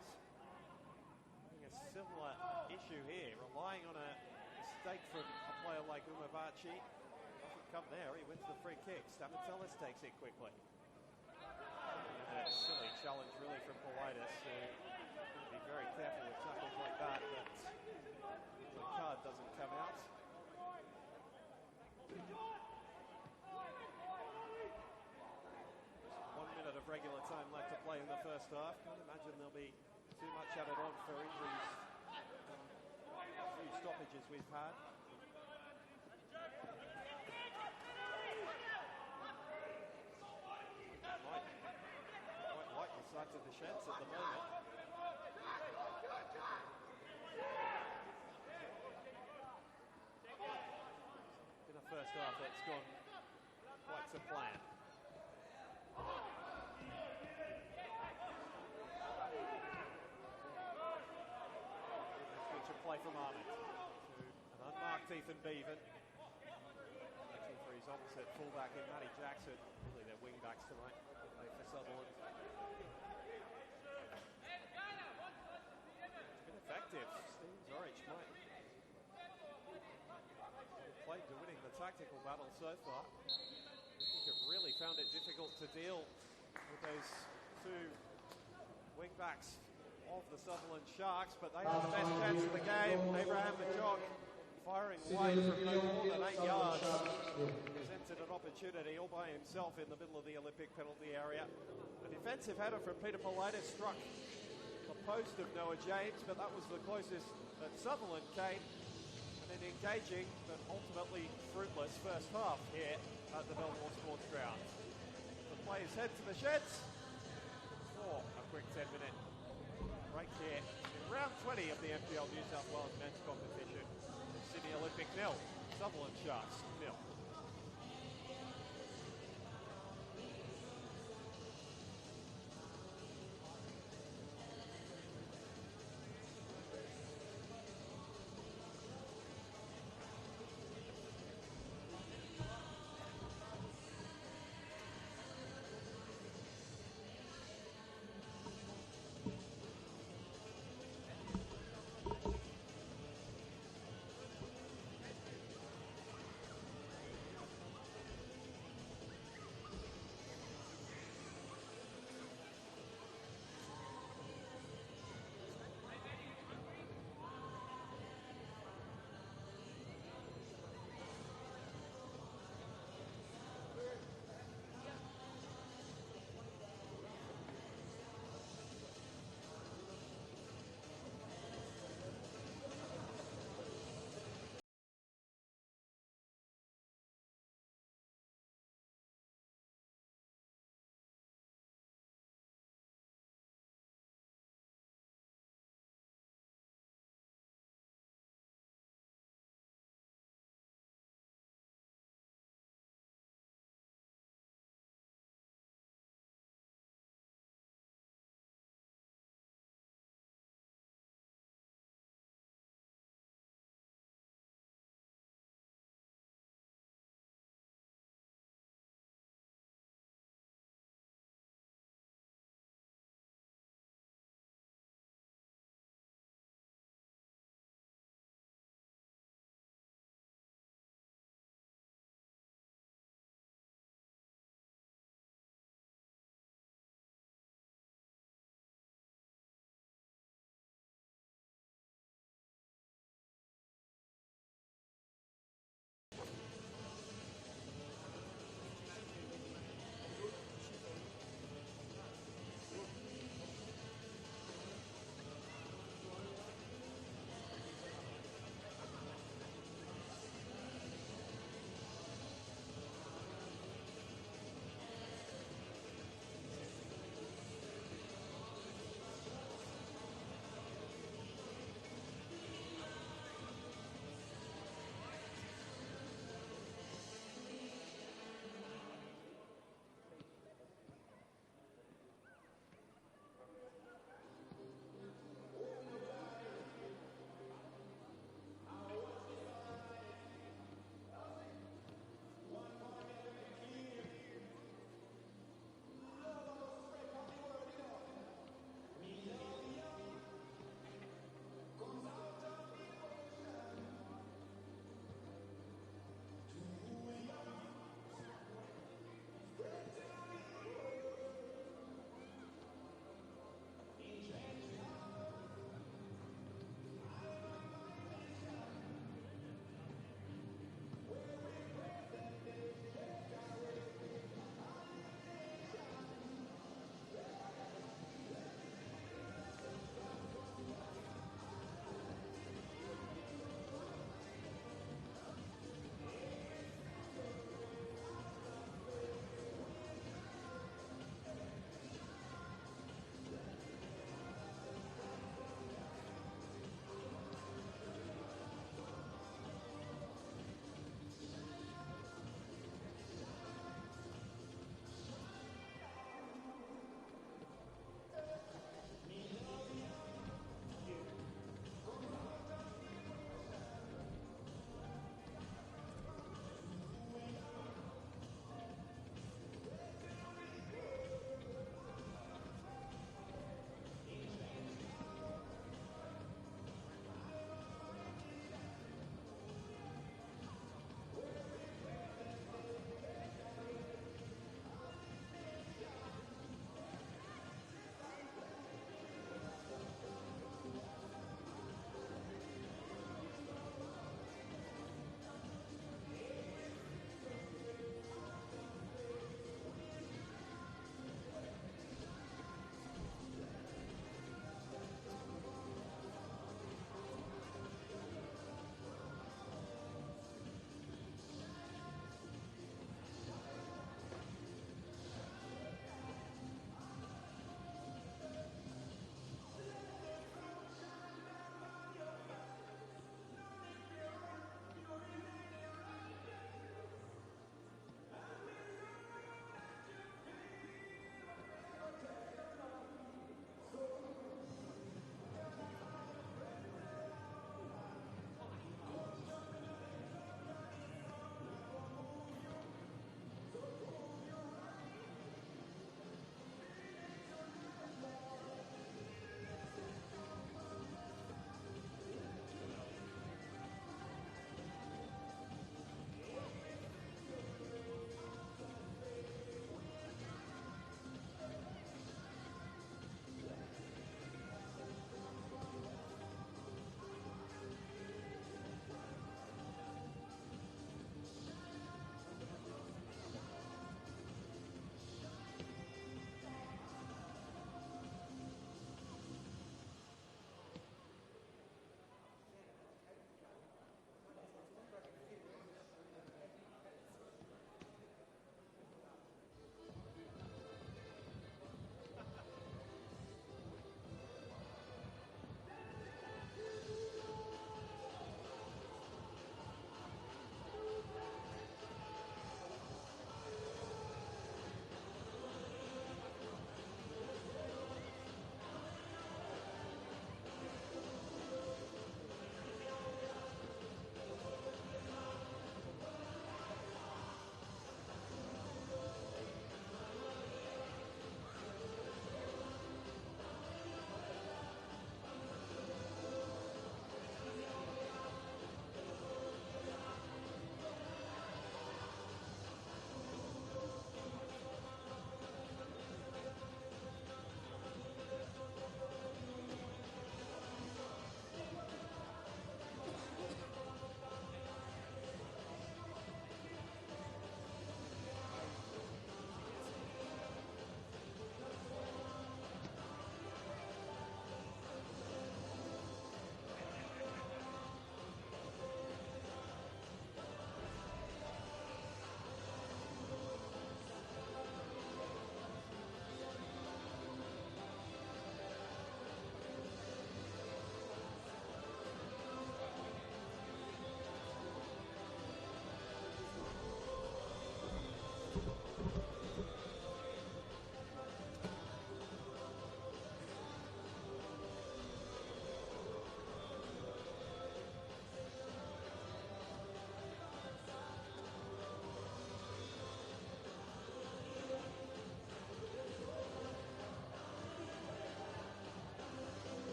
similar issue here, relying on a mistake from a player like Umabachi. Doesn't come there, he wins the free kick. Stamatzelis takes it quickly. And a silly challenge really from Paulides, who be very careful with tackles like that, but the card doesn't come out. Just 1 minute of regular time left to play in the first half. Can't imagine there'll be too much added on for injuries. A few stoppages we've had. Quite like the sides of the sheds at the moment. In the first half, that's gone quite to plan. Switch of play from Ahmed to an unmarked Ethan Bevan. Looking for his opposite fullback in Matty Jackson. Really their wing backs tonight. Play for Sutherland. It's been effective. Steve Zorich might played to winning the tactical battle so far. I think have really found it difficult to deal with those two wing backs of the Sutherland Sharks, but they have the best chance of the game. Abraham Majok firing wide from no more than 8 yards. Presented an opportunity all by himself in the middle of the Olympic penalty area. A defensive header from Peter Paulides struck the post of Noah James, but that was the closest that Sutherland came. And an engaging but ultimately fruitless first half here at the Belmore Sports Ground. The players head to the sheds for a quick 10-minute break here in round 20 of the NPL New South Wales men's competition. Sydney Olympic 0, Sutherland Sharks 0.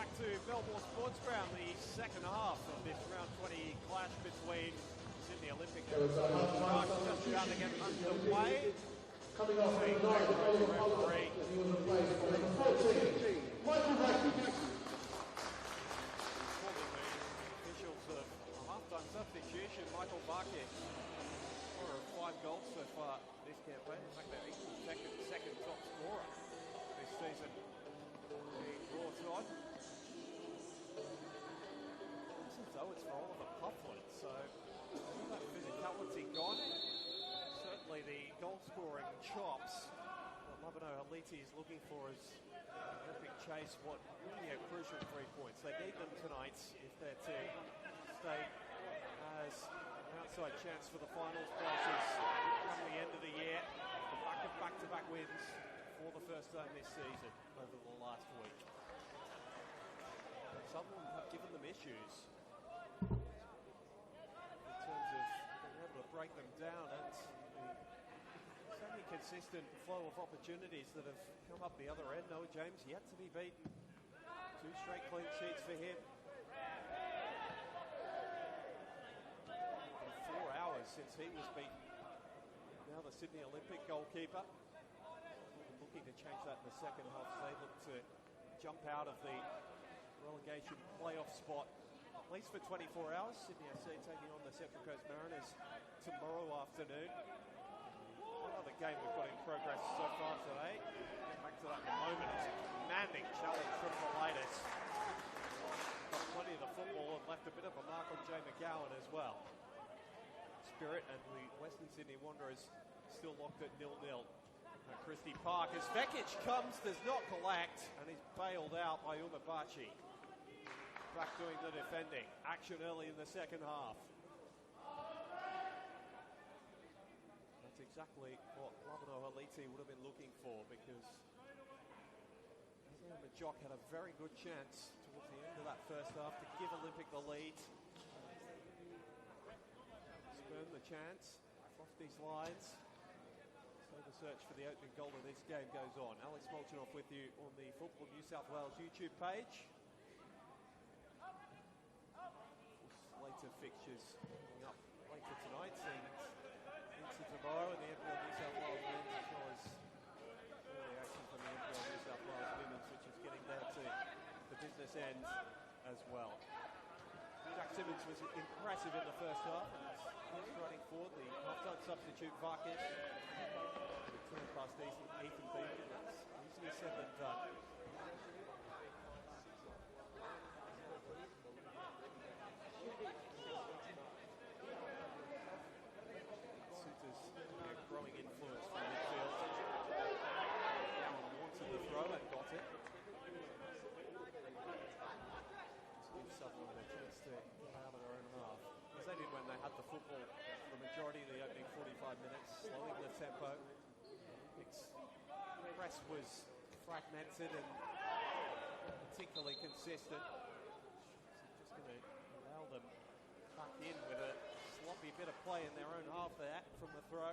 back to Belmore Sports Ground, the second half of this round 20 clash between Sydney Olympic and just about to get underway. Coming off the night, the following referee, and he was replaced by number 14, Michael Vacuum. Officials of a half-time substitution, Michael Barkic, scorer of 5 goals so far this campaign. In fact, they're equal second top scorer this season. Being brought on. Looks as though it's for Oliver Pufflin, so all that physicality gone. Certainly the goal-scoring chops that Labano Haliti is looking for as Olympic chase what really are crucial 3 points. They need them tonight if they're to stay as an outside chance for the finals places come the end of the year. The back of back-to-back wins for the first time this season over the last week. Sutherland have given them issues in terms of being able to break them down and the semi-consistent flow of opportunities that have come up the other end. Noah James yet to be beaten. 2 straight clean sheets for him. 4 hours since he was beaten. Now the Sydney Olympic goalkeeper. Looking to change that in the second half. They look to jump out of the relegation playoff spot at least for 24 hours. Sydney FC taking on the Central Coast Mariners tomorrow afternoon. Another game we've got in progress so far today. Get back to that in a moment. It's a commanding challenge from Politis. Got plenty of the football and left a bit of a mark on Jay McGowan as well. Spirit and the Western Sydney Wanderers still locked at 0-0. Christie Park as Vekic comes, does not collect, and is bailed out by Umabachi. Back doing the defending. Action early in the second half. That's exactly what Labano Haliti would have been looking for, because Majock had a very good chance towards the end of that first half to give Olympic the lead. Spurn the chance, off these lines. So the search for the opening goal of this game goes on. Alex Molchanoff with you on the Football New South Wales YouTube page. Slate of fixtures coming up later tonight and into tomorrow in the NPL New South Wales men's, as well as all the action from the NPL New South Wales women's, which is getting down to the business end as well. Jack Simmons was impressive in the first half and he's running forward. The half-time substitute Varkish returned past Ethan Beacon. That's easily said than done. Suter's a growing influence from midfield. Allen wanted the throw and got it. Sutherland a chance to get out of their own half, as they did when they had the football for the majority of the opening 45 minutes, slowing the tempo. Its press was fragmented and particularly consistent. So just going to allow them back in with a sloppy bit of play in their own half there from the throw.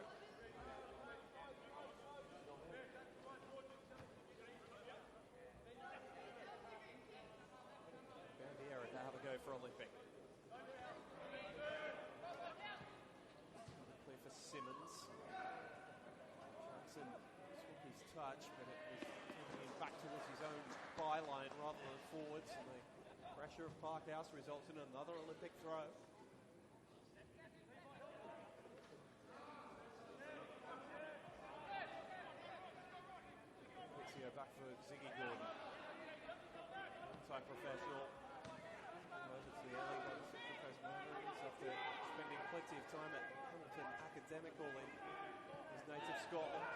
To have a go for Olympic. Clear for Simmons. Jackson took his touch, but it was taking him back towards his own byline rather than forwards, and the pressure of Parkhouse results in another Olympic throw. Pixio back for Ziggy Gordon. Anti-professional. Over to the alley by the Central Coast Mariners after spending plenty of time at Hamilton Academical in his native Scotland.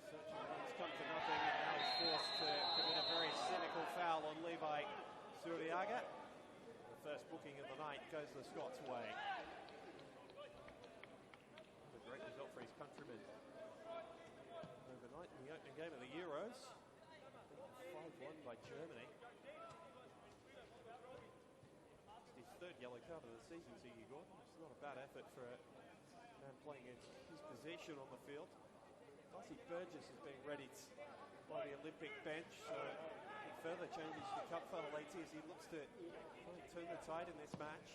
Searching runs come to nothing, and now he's forced to commit a very cynical foul on Levi Suriaga. The first booking of the night goes the Scots' way. A great result for his countrymen overnight in the opening game of the Euros. 5-1 by Germany. It's his third yellow card of the season, Ziggy Gordon. It's not a bad effort for a man playing in his position on the field. Darcy Burgess has been readied by the Olympic bench. So it further changes the cup for Haleti as he looks to turn the tide in this match.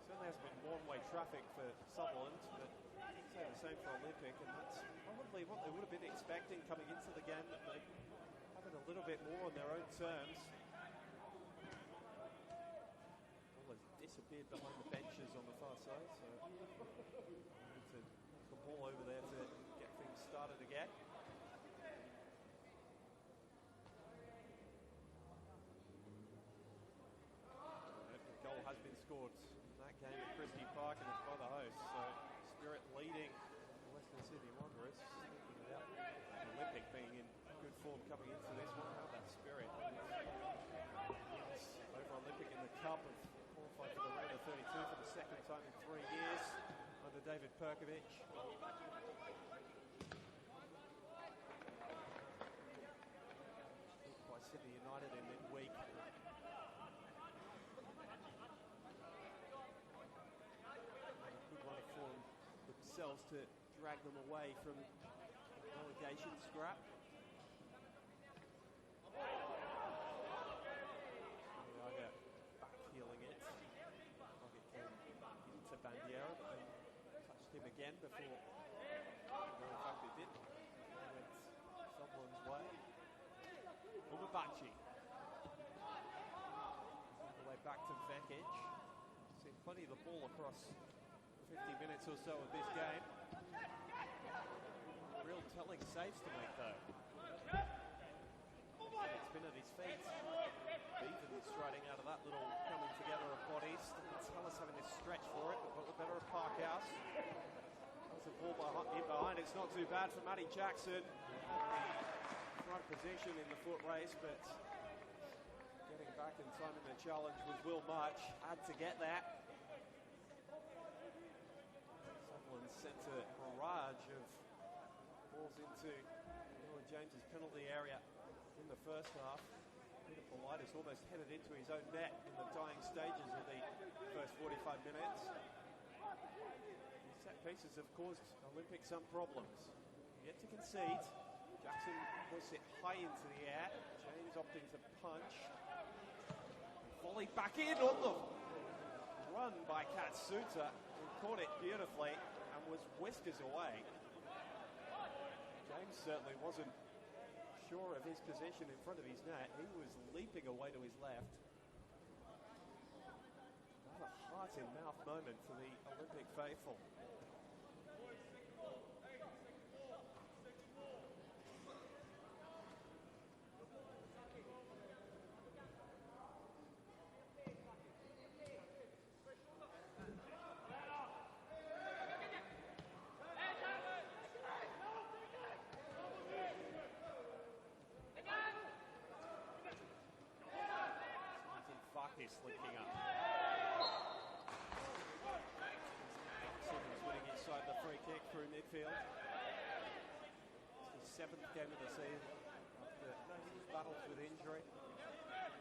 Certainly has been one-way traffic for Sutherland, but I'd say the same for Olympic, and that's probably what they would have been expecting coming into the game, that they have it a little bit more on their own terms. Ball has disappeared behind the benches on the far side, so need to put the ball over there to get things started again. The goal has been scored in that game at Christie Park, and it's by the host, so Spirit leading the Western Sydney Wanderers. Thinking about the Olympic being in good form coming into this one. How about Spirit? It's over Olympic in the Cup, and qualified for the round of 32 for the second time in 3 years under David Perkovic. By Sydney United in midweek. Good way for themselves to drag them away from relegation scrap. Raga back heeling it. Raga came into Bandiera, but then touched him again before. Well, in fact, it did. It went Sutherland's way. Umabachi. All the way back to Vekic. Seen plenty of the ball across 50 minutes or so of this game. Real telling saves to make, though. It's been at his feet. Beaton striding out of that little coming together of bodies. Tallis having to stretch for it, but got the better of Parkhouse. That's the ball in behind. It's not too bad for Matty Jackson. Front position in the foot race, but getting back in time in the challenge was Will March. Had to get that. Someone sent a barrage of balls into Noah James's penalty area in the first half. Peter Politis almost headed into his own net in the dying stages of the first 45 minutes. These set pieces have caused Olympic some problems. Yet to concede. Jackson puts it high into the air. James opting to punch. Volleyed back in on the run by Katsuta, who caught it beautifully and was whiskers away. James certainly wasn't sure of his position in front of his net. He was leaping away to his left. Another heart-in-mouth moment for the Olympic faithful. Farkas linking up. Simmons winning inside the free kick through midfield. It's his 7th game of the season. After his battles with injury,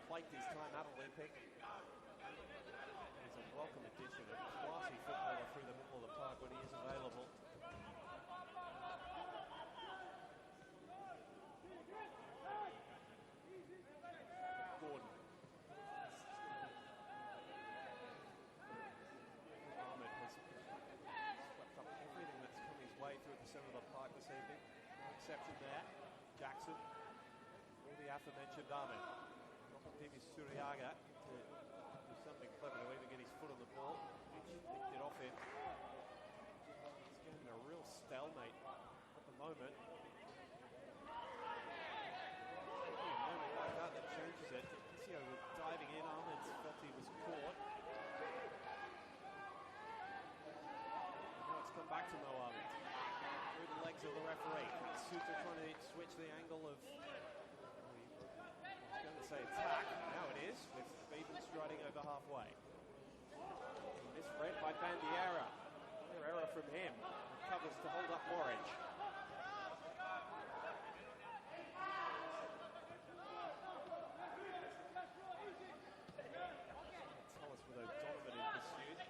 played his time at Olympic. He's a welcome addition, a classy footballer through the middle of the park when he is available. Gordon. Swept up everything that's come his way through the centre of the park this evening. No exception there. Jackson. All the aforementioned Ahmed. Opportunity Suriaga to do something clever to even get his foot on the ball. Which picked it off him. He's getting a real stalemate at the moment. A moment like that changes it. Diccio was diving in. Ahmed felt he was caught. Come back to Mohammed. Through the legs of the referee. Suter trying to switch the angle of, I was going to say attack. Now it is, with Beaton striding over halfway. Misread by Bandiera. Another error from him. Covers to hold up Morridge. Tallis with O'Donovan in pursuit.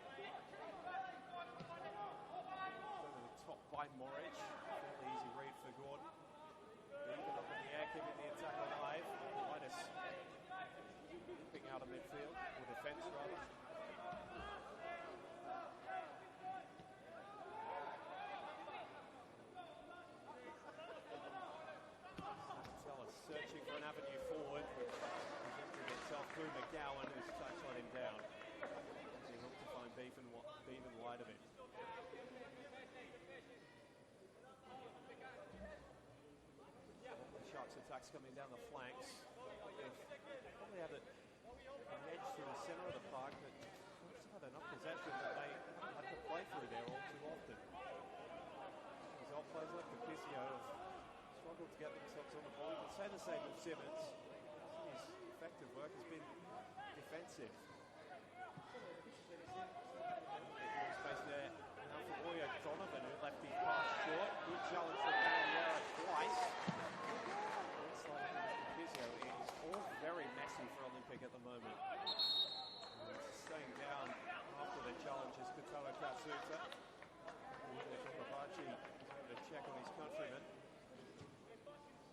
Top by Morridge. Fairly easy read for Gordon. through McGowan, who's touchline him down. He looked to find Bevan wide of it. The Sharks' attacks coming down the flanks. Probably had an edge through the centre of the park, but it's had enough possession that they haven't had to play through there all too often. These old players like Capizio have struggled to get themselves on the ball. You can say the same of Simmons. His effective work has been defensive. Space there now for Oya Donovan, who left his pass short. Good challenge from Mariera twice. Capizio is all very messy for Olympic at the moment. Staying down after the challenge is Katoa Katsuta. Babaji is going to check on his countryman.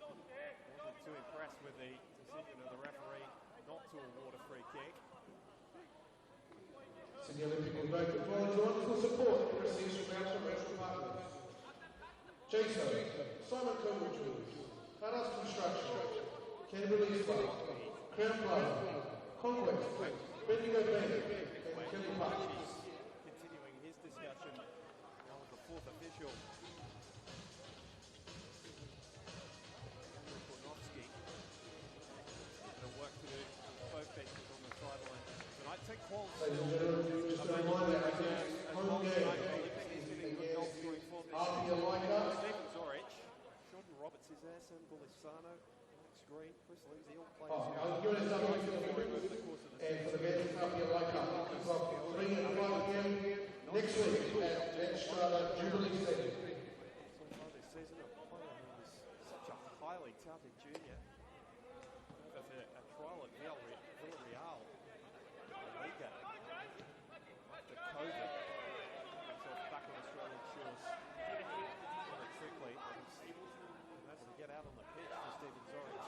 Wasn't too impressed with the decision of the referee not to award a free kick. Sydney Olympic will vote to acknowledge wonderful support it receives from our commercial partners. Jason, Simon Coleridge, Hadas Construction, Canberra East Club, Crown Plaza, Conquest, Bendigo Bank, and Kelly Park. Continuing his discussion now with the fourth official. Kornowski. Going to work to do both benches on the sideline tonight. Take calls still. Just a reminder, home game. Stephen Zorich, Jordan Roberts is there, Sam Bulisano, Alex Green, Chris Lindsay, all players. And for the men's Happy Light Cup, kicks off 3 and 5 p.m. next week at Strata Jubilee Stadium. So far this season, a player who was such a highly touted junior. For a trial at Villarreal, Liga, after COVID, himself back on Australian shores very quickly, but he's able to get out on the pitch for Stephen Zorich.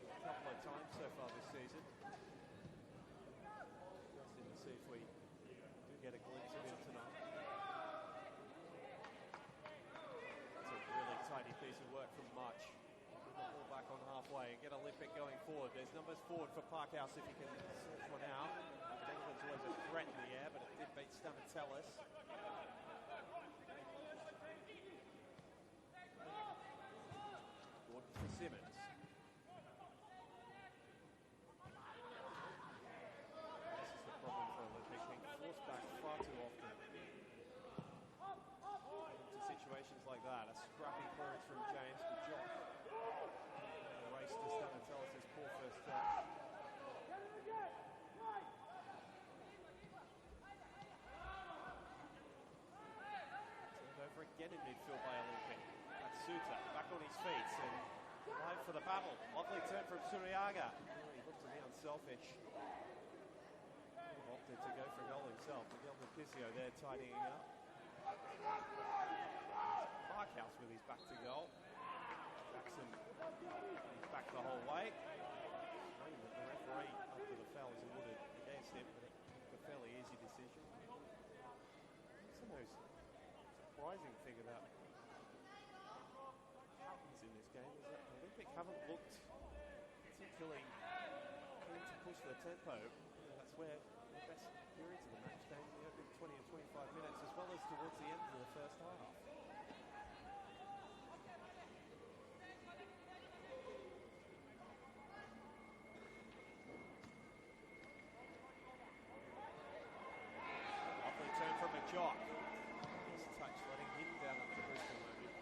A couple of times so far this season. Interesting to see if we do get a glimpse of him tonight. It's a really tidy piece of work from Much. Ball back on halfway and get Olympic going forward. There's numbers forward for Parkhouse if he can search one out. Dengland's always a threat in the air, but it did beat Stamatellis. Gordon for Simmons. This is the problem for Olympic, being forced back far too often. Into situations like that, a scrappy clearance from James to Jock. Race to Stamatellis' poor first touch. Turned over again in midfield by Olympic. Katsuta back on his feet and live for the battle. Lovely turn from Suriaga. Oh, he looked to me unselfish. He opted to go for a goal himself. Miguel Capizio there tidying up. Parkhouse with his back to goal. Jackson he's back the whole way. The referee, after the foul, is awarded against him, but it's a fairly easy decision. It's the most surprising thing about happens in this game is that Olympic haven't looked particularly keen to push the tempo. That's where the best periods of the match came in the opening 20 and 25 minutes, as well as towards the end of the first half. Turn from a Jock. His touch letting him down at the crucial moment.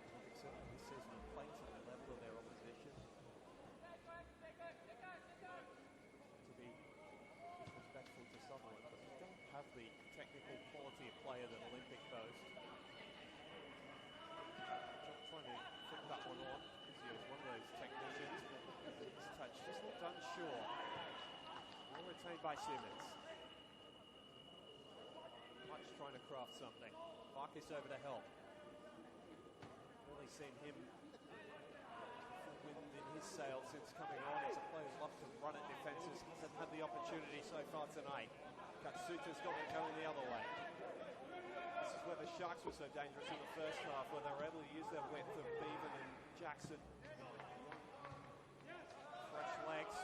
Team is certainly this season playing to the level of their opposition. To be respectful to Sutherland, but they don't have the technical quality of player that Olympic boast. Jock trying to flip that one on. He was one of those technicians, but his touch just looked unsure. Well retained by Simmons. Much trying to craft something. Marcus over to help. Really seen him wind in his sails since coming on. He's a player who's loved to run at defences. Hasn't had the opportunity so far tonight. Katsuta's got it going the other way. This is where the Sharks were so dangerous in the first half, where they were able to use their width of Bevan and Jackson. Fresh legs.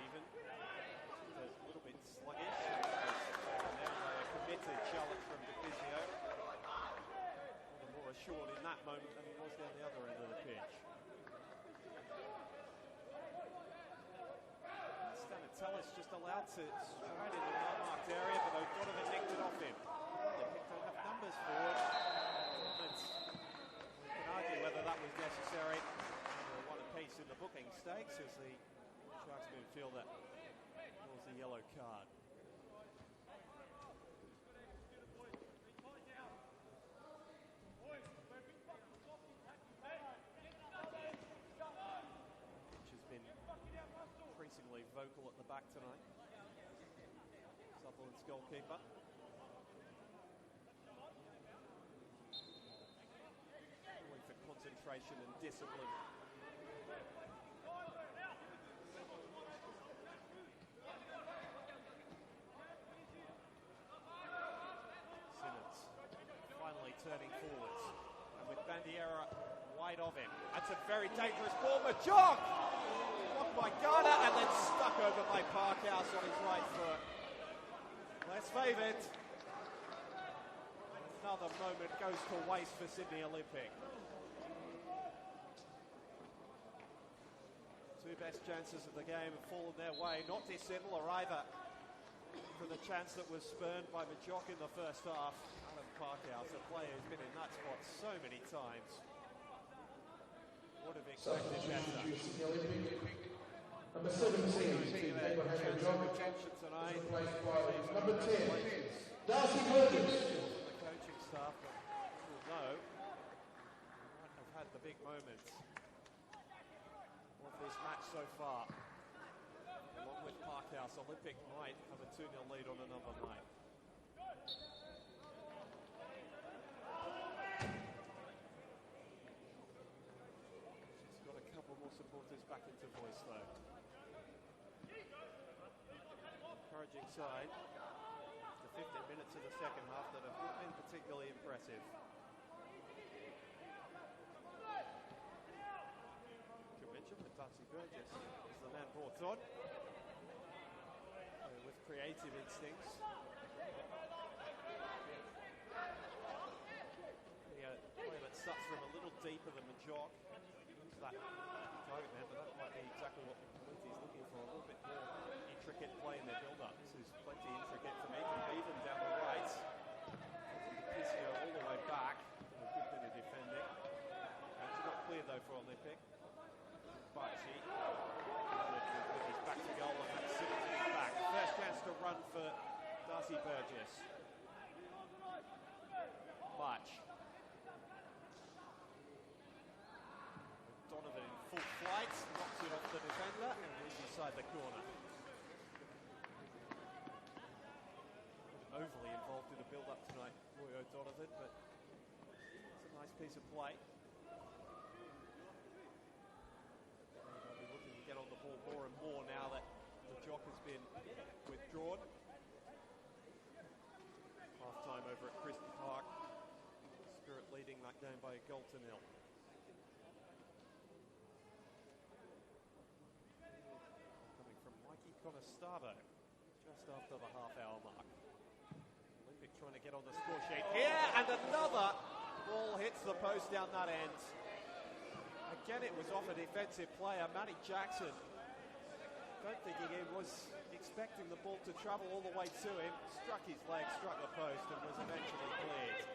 Even. A little bit sluggish. Now they are committed. Charlotte from DeFizio. More assured in that moment than he was down the other end of the pitch. Stanatellis just allowed to stride in the unmarked area, but O'Donovan nicked it off him. They picked enough numbers forward. We can argue whether that was necessary. One apiece in the booking stakes as the Sharks midfielder draws the yellow card. Increasingly vocal at the back tonight. Sutherland's goalkeeper. Calling for concentration and discipline. Simmons finally turning forwards. And with Bandiera wide of him. That's a very dangerous ball. Majok! Blocked by Garner and then stuck over by Parkhouse on his right foot. Less favoured. Another moment goes to waste for Sydney Olympic. Two best chances of the game have fallen their way. Not dissimilar either from the chance that was spurned by Majok in the first half. Adam Parkhouse, a player who's been in that spot so many times. Would have expected better. Number 17, Abraham John, attention tonight. Replaced by number 10, Darcy Burgess. The coaching staff, but will know, might have had the big moments of this match so far. Along with Parkhouse, Olympic might have a 2-0 lead on another night. More supporters back into voice though. Encouraging side. The 15 minutes of the second half that have not been particularly impressive. Could mention that Darcy Burgess is the man brought on with creative instincts. The player that starts from a little deeper than Majok. That target man, but that might be exactly what Lindsay's looking for. A little bit more intricate play in their build-up. This is plenty intricate from Ethan Bevan down the right. Pisio all the way back. A good bit of defending. It's not clear though for Olympic. Bachi with his back to goal and that's Simmons in his back. First chance to run for Darcy Burgess. March. Donovan in full flight, knocks it off the defender and is inside the corner. Overly involved in the build-up tonight, Roy O'Donovan, but it's a nice piece of play. They'll be looking to get on the ball more and more now that the jock has been withdrawn. Half-time over at Christie Park. Spirit leading that game by a goal to nil. Conestado, just after the half-hour mark. Olympic trying to get on the score sheet here, and another ball hits the post down that end. Again, it was off a defensive player, Matty Jackson. Don't think he was expecting the ball to travel all the way to him. Struck his leg, struck the post, and was eventually cleared.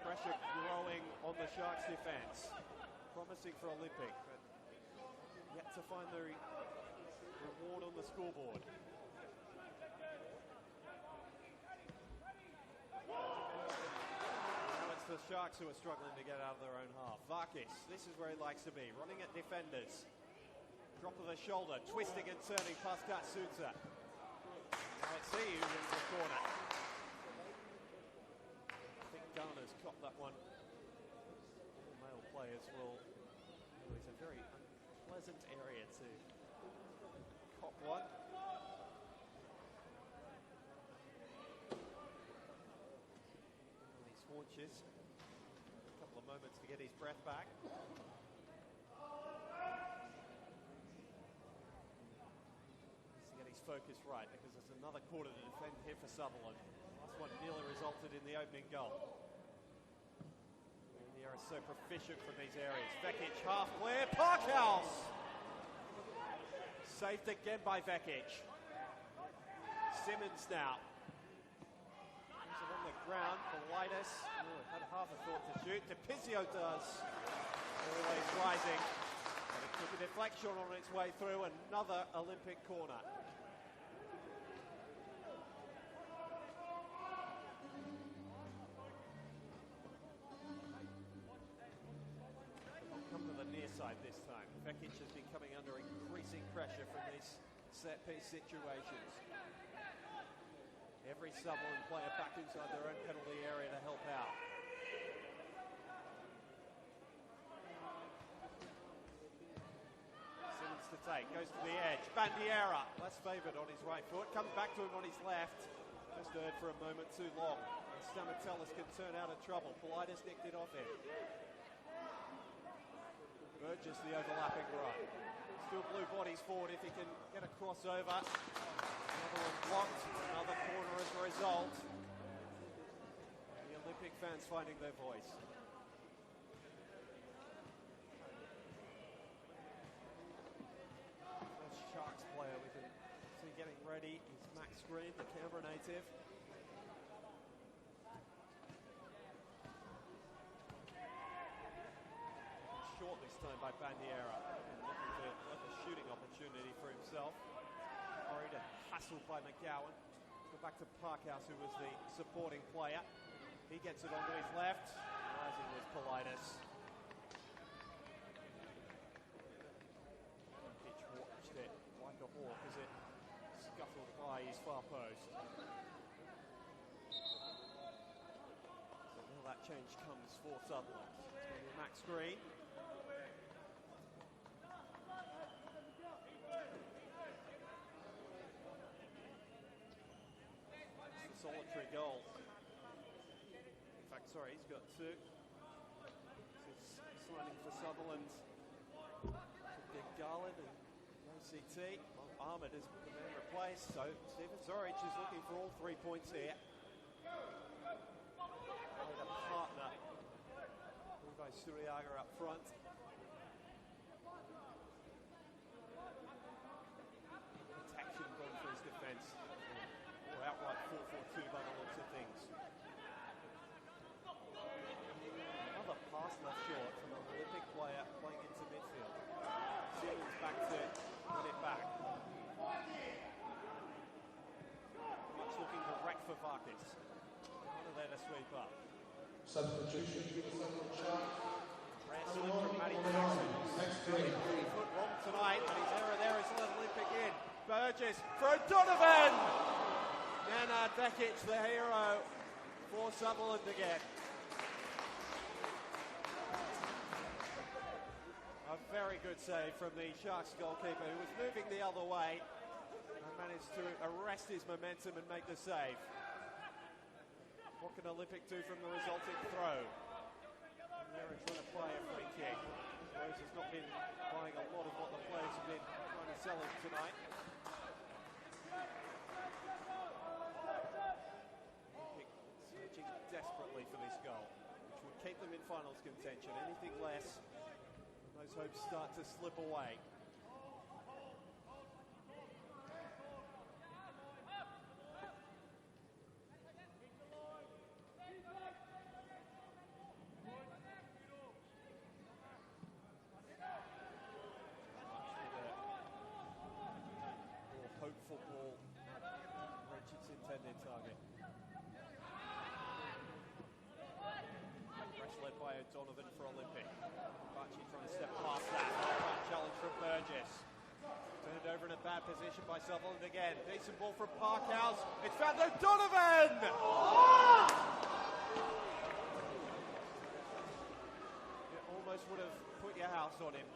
Pressure growing on the Sharks' defence. Promising for Olympic, but yet to find the reward on the scoreboard. Now it's the Sharks who are struggling to get out of their own half. Varkis, this is where he likes to be, running at defenders. Drop of the shoulder, twisting and turning past Katsuta. Now it's Siu into the corner. I think Garner's caught that one. All male players will. It's a very unpleasant area to cop one. inches. A couple of moments to get his breath back. To get his focus right, because there's another quarter to defend here for Sutherland. Last one nearly resulted in the opening goal. They are so proficient from these areas. Vekic half clear, Parkhouse! Saved again by Vekic. Simmons now. He's on the ground, Politis had half a thought to shoot. DePizio does. Always rising. But it took a deflection on its way through. Another Olympic corner. Come to the near side this time. Vekic has been coming under increasing pressure from these set-piece situations. Every Sutherland player back inside their own penalty area to help out. Simmons to take, goes to the edge. Bandiera, less favoured on his right foot, comes back to him on his left. Just heard for a moment too long. And Stamatellis can turn out of trouble. Politis nicked it off him. Burgess the overlapping right. Still blue bodies forward if he can get a crossover. Another one blocked, another corner as a result. The Olympic fans finding their voice. First Sharks player we can see getting ready is Max Green, the Canberra native. Short this time by Bandiera, looking for a shooting opportunity for himself. Worried and hassled by McGowan. Go back to Parkhouse, who was the supporting player. He gets it onto his left. Rising was Politis. Pitch watched it like a hawk as it scuffled by his far post. So now that change comes for Sutherland. It's going to be Max Green. Solitary goal. In fact, sorry, he's got two. This is signing for Sutherland. Garland and OCT. Ahmed has been replaced, so Stephen Zoric is looking for all 3 points here. With a partner, by Suriaga up front. Protection going for his defence. Or outright 4-4-2 by the looks of things. Another pass left short from an Olympic player playing into midfield. Simmons back to win it back. Much looking direct for Varkis. Under there to sweep up. Substitution for the Sutherland Sharks. Rare slip from Matty Jackson. 3 foot wrong tonight, and his error there is let Olympic in. Burgess for Donovan! Nenad Vekic, the hero, for Sutherland again. A very good save from the Sharks goalkeeper, who was moving the other way and managed to arrest his momentum and make the save. What can Olympic do from the resulting throw? They're trying to play a free kick. Rose has not been buying a lot of what the players have been trying to sell him tonight. Searching desperately for this goal, which would keep them in finals contention. Anything less, those hopes start to slip away. More hopeful ball reach its intended target. Press led by O'Donovan for Olympic. Bachi trying to step past that. Challenge from Burgess. Turned over in a bad position by Sutherland again. Decent ball from Parkhouse. It's found O'Donovan! It almost would have put your house on him.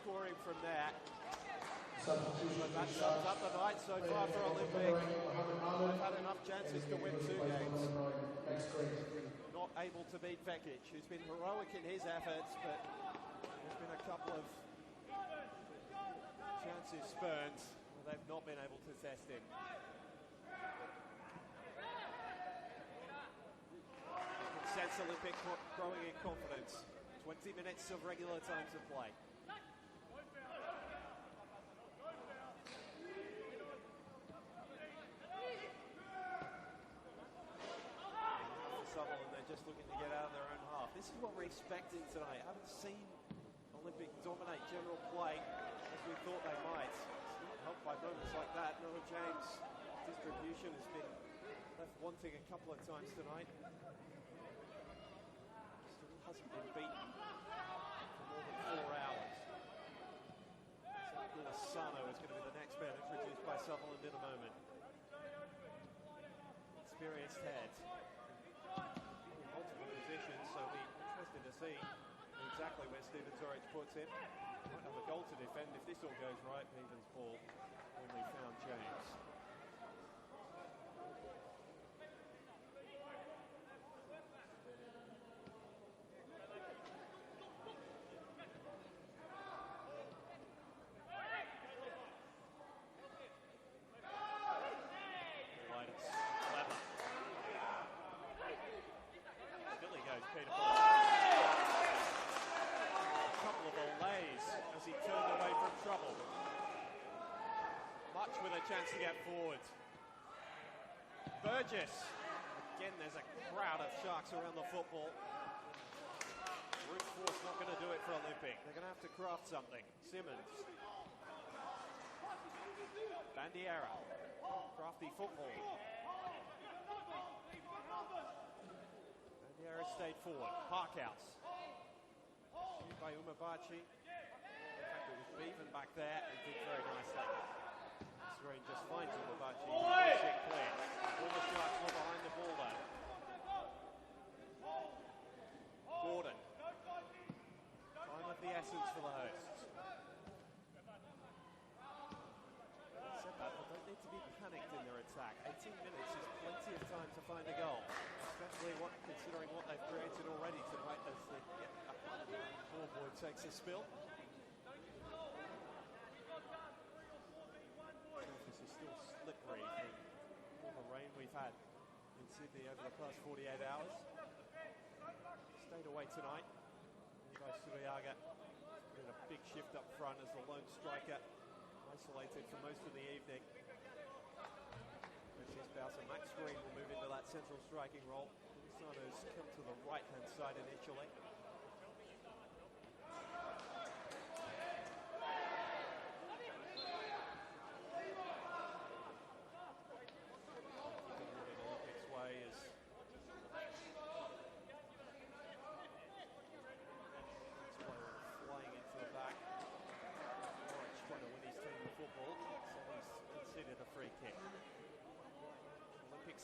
Scoring from there. But that sums up the night so far for Olympic. They've had enough chances to win 2 games. not able to beat Vekic, who's been heroic in his efforts, but there's been a couple of chances spurned where they've not been able to test him. You can sense Olympic growing in confidence. 20 minutes of regular time to play. Sutherland, they're just looking to get out of their own half. This is what we're expecting tonight. I haven't seen Olympic dominate general play as we thought they might. It's not helped by moments like that. Noah James' distribution has been left wanting a couple of times tonight. Still hasn't been beaten for more than 4 hours. So Sano is going to be the next man introduced by Sutherland in a moment. Experienced head. In multiple positions, so it'll be interesting to see exactly where Steven Zoric puts him. Might have a goal to defend if this all goes right. Evans ball when we found James. Chance to get forward. Burgess. Again, there's a crowd of Sharks around the football. Brute force not going to do it for Olympic. They're going to have to craft something. Simmons. Bandiera. Crafty football. Bandiera stayed forward. Parkhouse. Shoot by Umabachi. In fact, it was Bevan back there and did very nicely. Screen just finds Umabachi. He it clear. All the Sharks were behind the ball though. Gordon. Time of the essence for the hosts. Having said that, they don't need to be panicked in their attack. 18 minutes is plenty of time to find a goal, especially considering what they've created already tonight as the scoreboard takes a spill. This is still slippery from all the rain we've had in Sydney over the past 48 hours. Stayed away tonight. Levi Suriaga did a big shift up front as the lone striker, isolated for most of the evening. And Max Green will move into that central striking role. Sano's come to the right-hand side initially.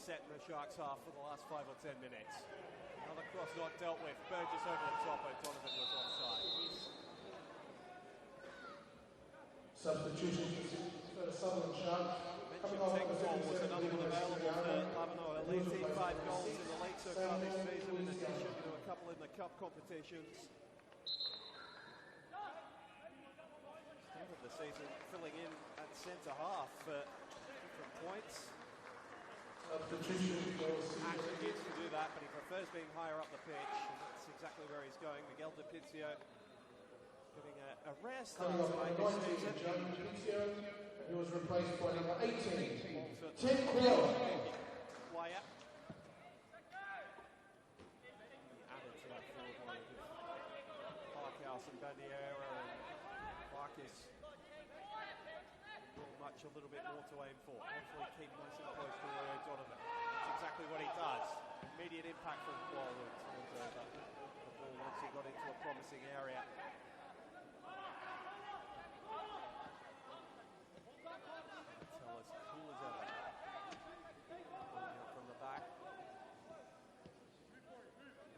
Set in the Sharks half for the last 5 or 10 minutes. Another cross not dealt with. Burgess over the top. O'Donovan was offside. Substitution for the Sutherland Sharks. Mentioned was another one available for Lavanoa. Leading 5 goals in the league so far this season, in addition to a couple in the cup competitions. Started the season filling in at centre half for different points. Actually needs to do that, but he prefers being higher up the pitch, and that's exactly where he's going. Miguel De Pizio getting a rare start tonight this season. He was replaced by number 18, Tim Quill. Player. Added to that forward line with Parkhouse and Bandiera and Marcus. Much a little bit more to aim for. Hopefully keep nice and close to O'Donovan. That's exactly what he does. Immediate impact from Qualwood towards the ball once he got into a promising area. Tell us cool as ever. Pulling out from the back.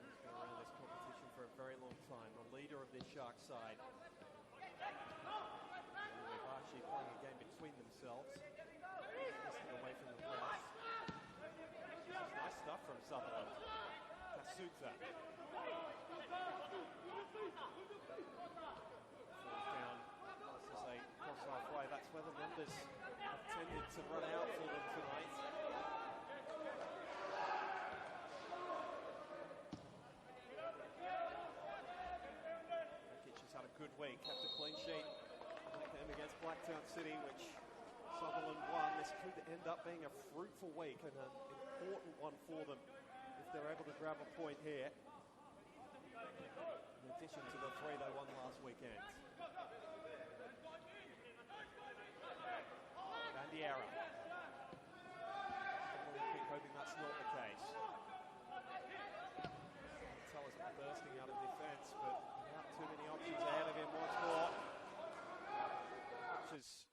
He's been around this competition for a very long time. The leader of this Shark side. Actually playing a game between themselves. Just away from the press. This is nice stuff from Sutherland. Suter. Down as they cross halfway. That's where the numbers have tended to run out for them tonight. Vekic has had a good week, kept a clean sheet that game against Blacktown City, which Sutherland won. This could end up being a fruitful week and an important one for them if they're able to grab a point here, in addition to the 3 they won last weekend. Bandiera. Olympic hoping that's not the case. Tell us bursting out of defence, but without too many options ahead of him once more. Which has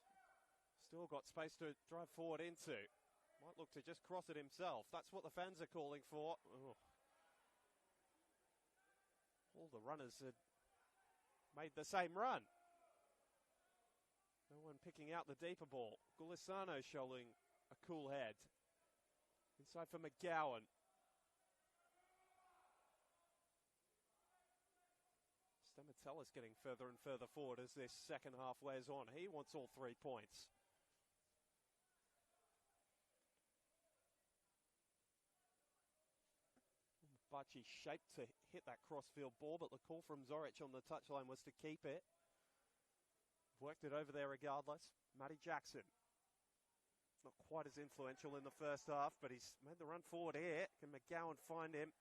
still got space to drive forward into. Might look to just cross it himself. That's what the fans are calling for. Oh. All the runners had made the same run. No one picking out the deeper ball. Gulisano showing a cool head. Inside for McGowan. Stamatellis getting further and further forward as this second half wears on. He wants all 3 points. Bachi shaped to hit that crossfield ball, but the call from Zoric on the touchline was to keep it. Worked it over there regardless. Matty Jackson. Not quite as influential in the first half, but he's made the run forward here. Can McGowan find him?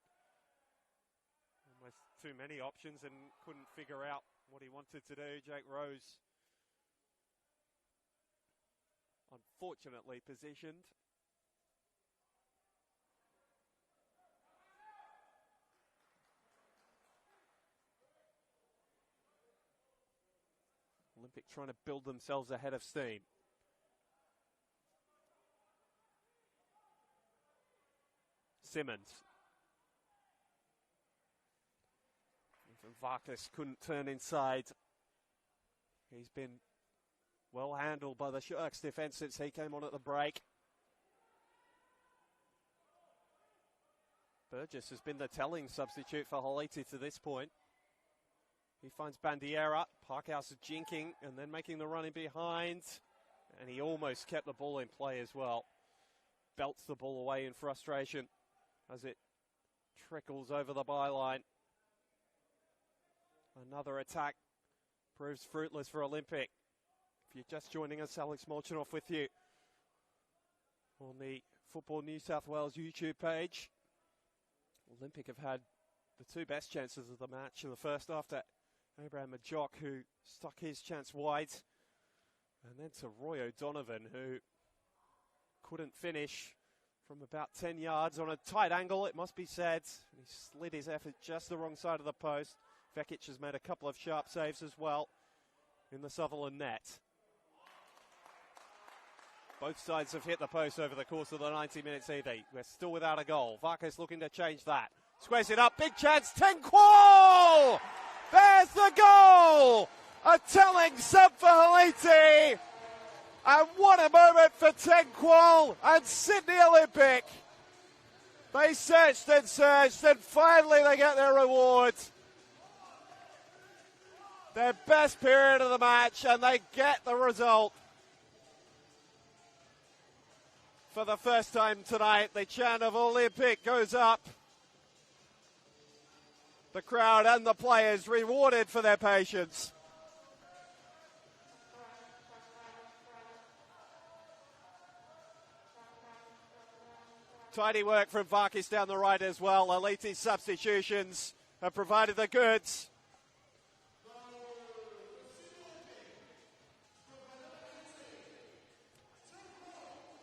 Almost too many options and couldn't figure out what he wanted to do. Jake Rose, unfortunately positioned. Olympic trying to build themselves ahead of steam. Simmons. Varkas couldn't turn inside. He's been well handled by the Sharks defence since he came on at the break. Burgess has been the telling substitute for Holiti to this point. He finds Bandiera. Parkhouse is jinking and then making the run in behind. And he almost kept the ball in play as well. Belts the ball away in frustration as it trickles over the byline. Another attack proves fruitless for Olympic. If you're just joining us, Alex Molchanoff with you on the Football New South Wales YouTube page. Olympic have had the 2 best chances of the match in the first half to Abraham Majok, who stuck his chance wide, and then to Roy O'Donovan, who couldn't finish from about 10 yards on a tight angle, it must be said. He slid his effort just the wrong side of the post. Vekic has made a couple of sharp saves as well in the Sutherland net. Both sides have hit the post over the course of the 90 minutes either. We're still without a goal. Varkas looking to change that. Squares it up, big chance, Tenqual! There's the goal! A telling sub for Haliti. And what a moment for Tenqual and Sydney Olympic. They searched and finally they get their reward. Their best period of the match, and they get the result. For the first time tonight, the chant of Olympic goes up. The crowd and the players rewarded for their patience. Tidy work from Varkas down the right as well. Elite's substitutions have provided the goods.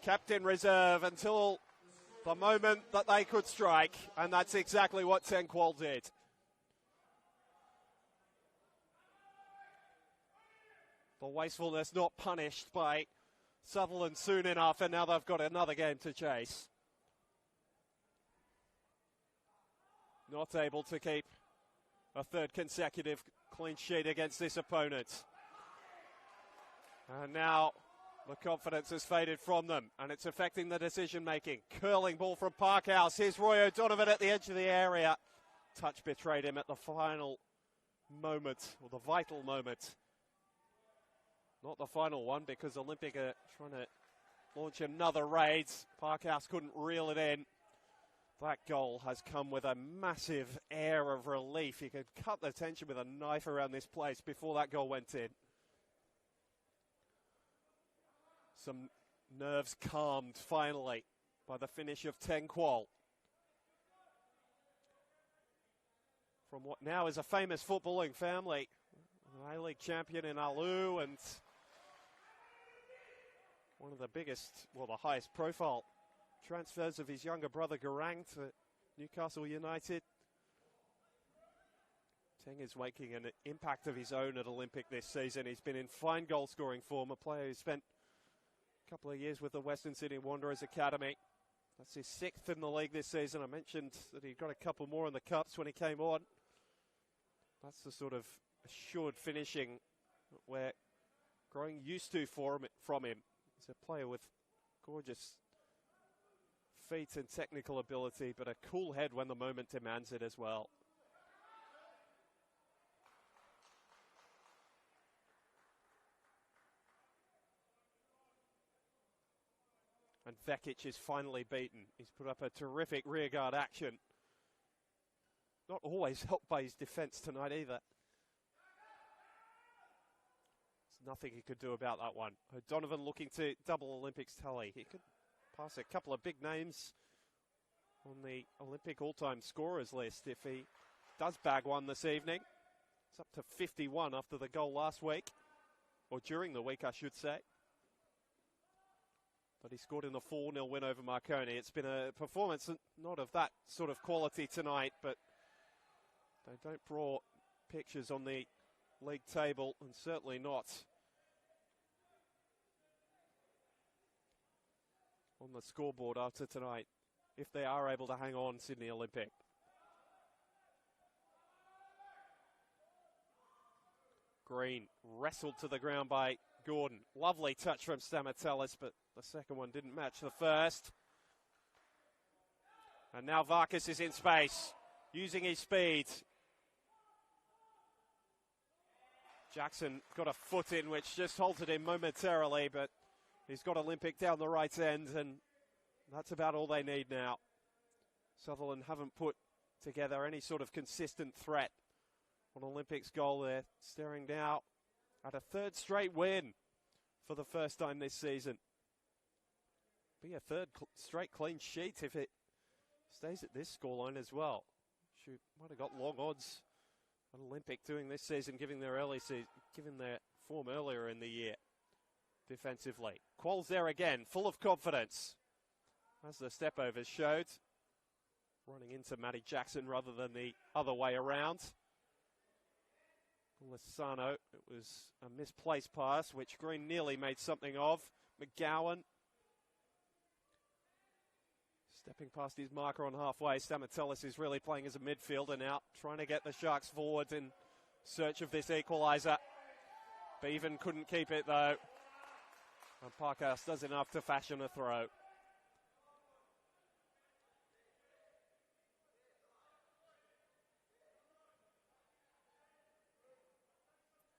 Kept in reserve until the moment that they could strike, and that's exactly what Tenqual did. The wastefulness not punished by Sutherland soon enough, and now they've got another game to chase. Not able to keep a 3rd consecutive clean sheet against this opponent. And now The confidence has faded from them, and it's affecting the decision-making. Curling ball from Parkhouse. Here's Roy O'Donovan at the edge of the area. Touch betrayed him at the final moment, or the vital moment. Not the final one, because Olympic are trying to launch another raid. Parkhouse couldn't reel it in. That goal has come with a massive air of relief. He could cut the tension with a knife around this place before that goal went in. Some nerves calmed finally by the finish of 10 qual. From what now is a famous footballing family. An A-League champion in Alu and one of the biggest, well, the highest profile transfers of his younger brother Garang to Newcastle United. Teng is making an impact of his own at Olympic this season. He's been in fine goal-scoring form, a player who spent a couple of years with the Western Sydney Wanderers Academy. That's his 6th in the league this season. I mentioned that he got a couple more in the Cups when he came on. That's the sort of assured finishing that we're growing used to from him. He's a player with gorgeous feet and technical ability, but a cool head when the moment demands it as well. And Vekic is finally beaten. He's put up a terrific rearguard action. Not always helped by his defence tonight either. There's nothing he could do about that one. O'Donovan looking to double Olympics tally. He could pass a couple of big names on the Olympic all-time scorers list if he does bag one this evening. It's up to 51 after the goal last week, or during the week I should say. But he scored in the 4-0 win over Marconi. It's been a performance not of that sort of quality tonight, but they don't draw pictures on the league table, and certainly not on the scoreboard after tonight, if they are able to hang on Sydney Olympic. Green wrestled to the ground by Gordon. Lovely touch from Stamatellis, but the second one didn't match the first. And now Varkas is in space, using his speed. Jackson got a foot in, which just halted him momentarily, but he's got Olympic down the right end, and that's about all they need now. Sutherland haven't put together any sort of consistent threat on Olympic's goal there. Staring now at a third straight win for the first time this season. Be a third straight clean sheet if it stays at this scoreline as well. Shoot, might have got long odds on Olympic doing this season, given their form earlier in the year defensively. Qual's there again, full of confidence, as the step-overs showed. Running into Matty Jackson rather than the other way around. Lissano, it was a misplaced pass, which Green nearly made something of. McGowan stepping past his marker on halfway. Stamatellis is really playing as a midfielder now, trying to get the Sharks forward in search of this equaliser. Bevan couldn't keep it though. And Parkhouse does enough to fashion a throw.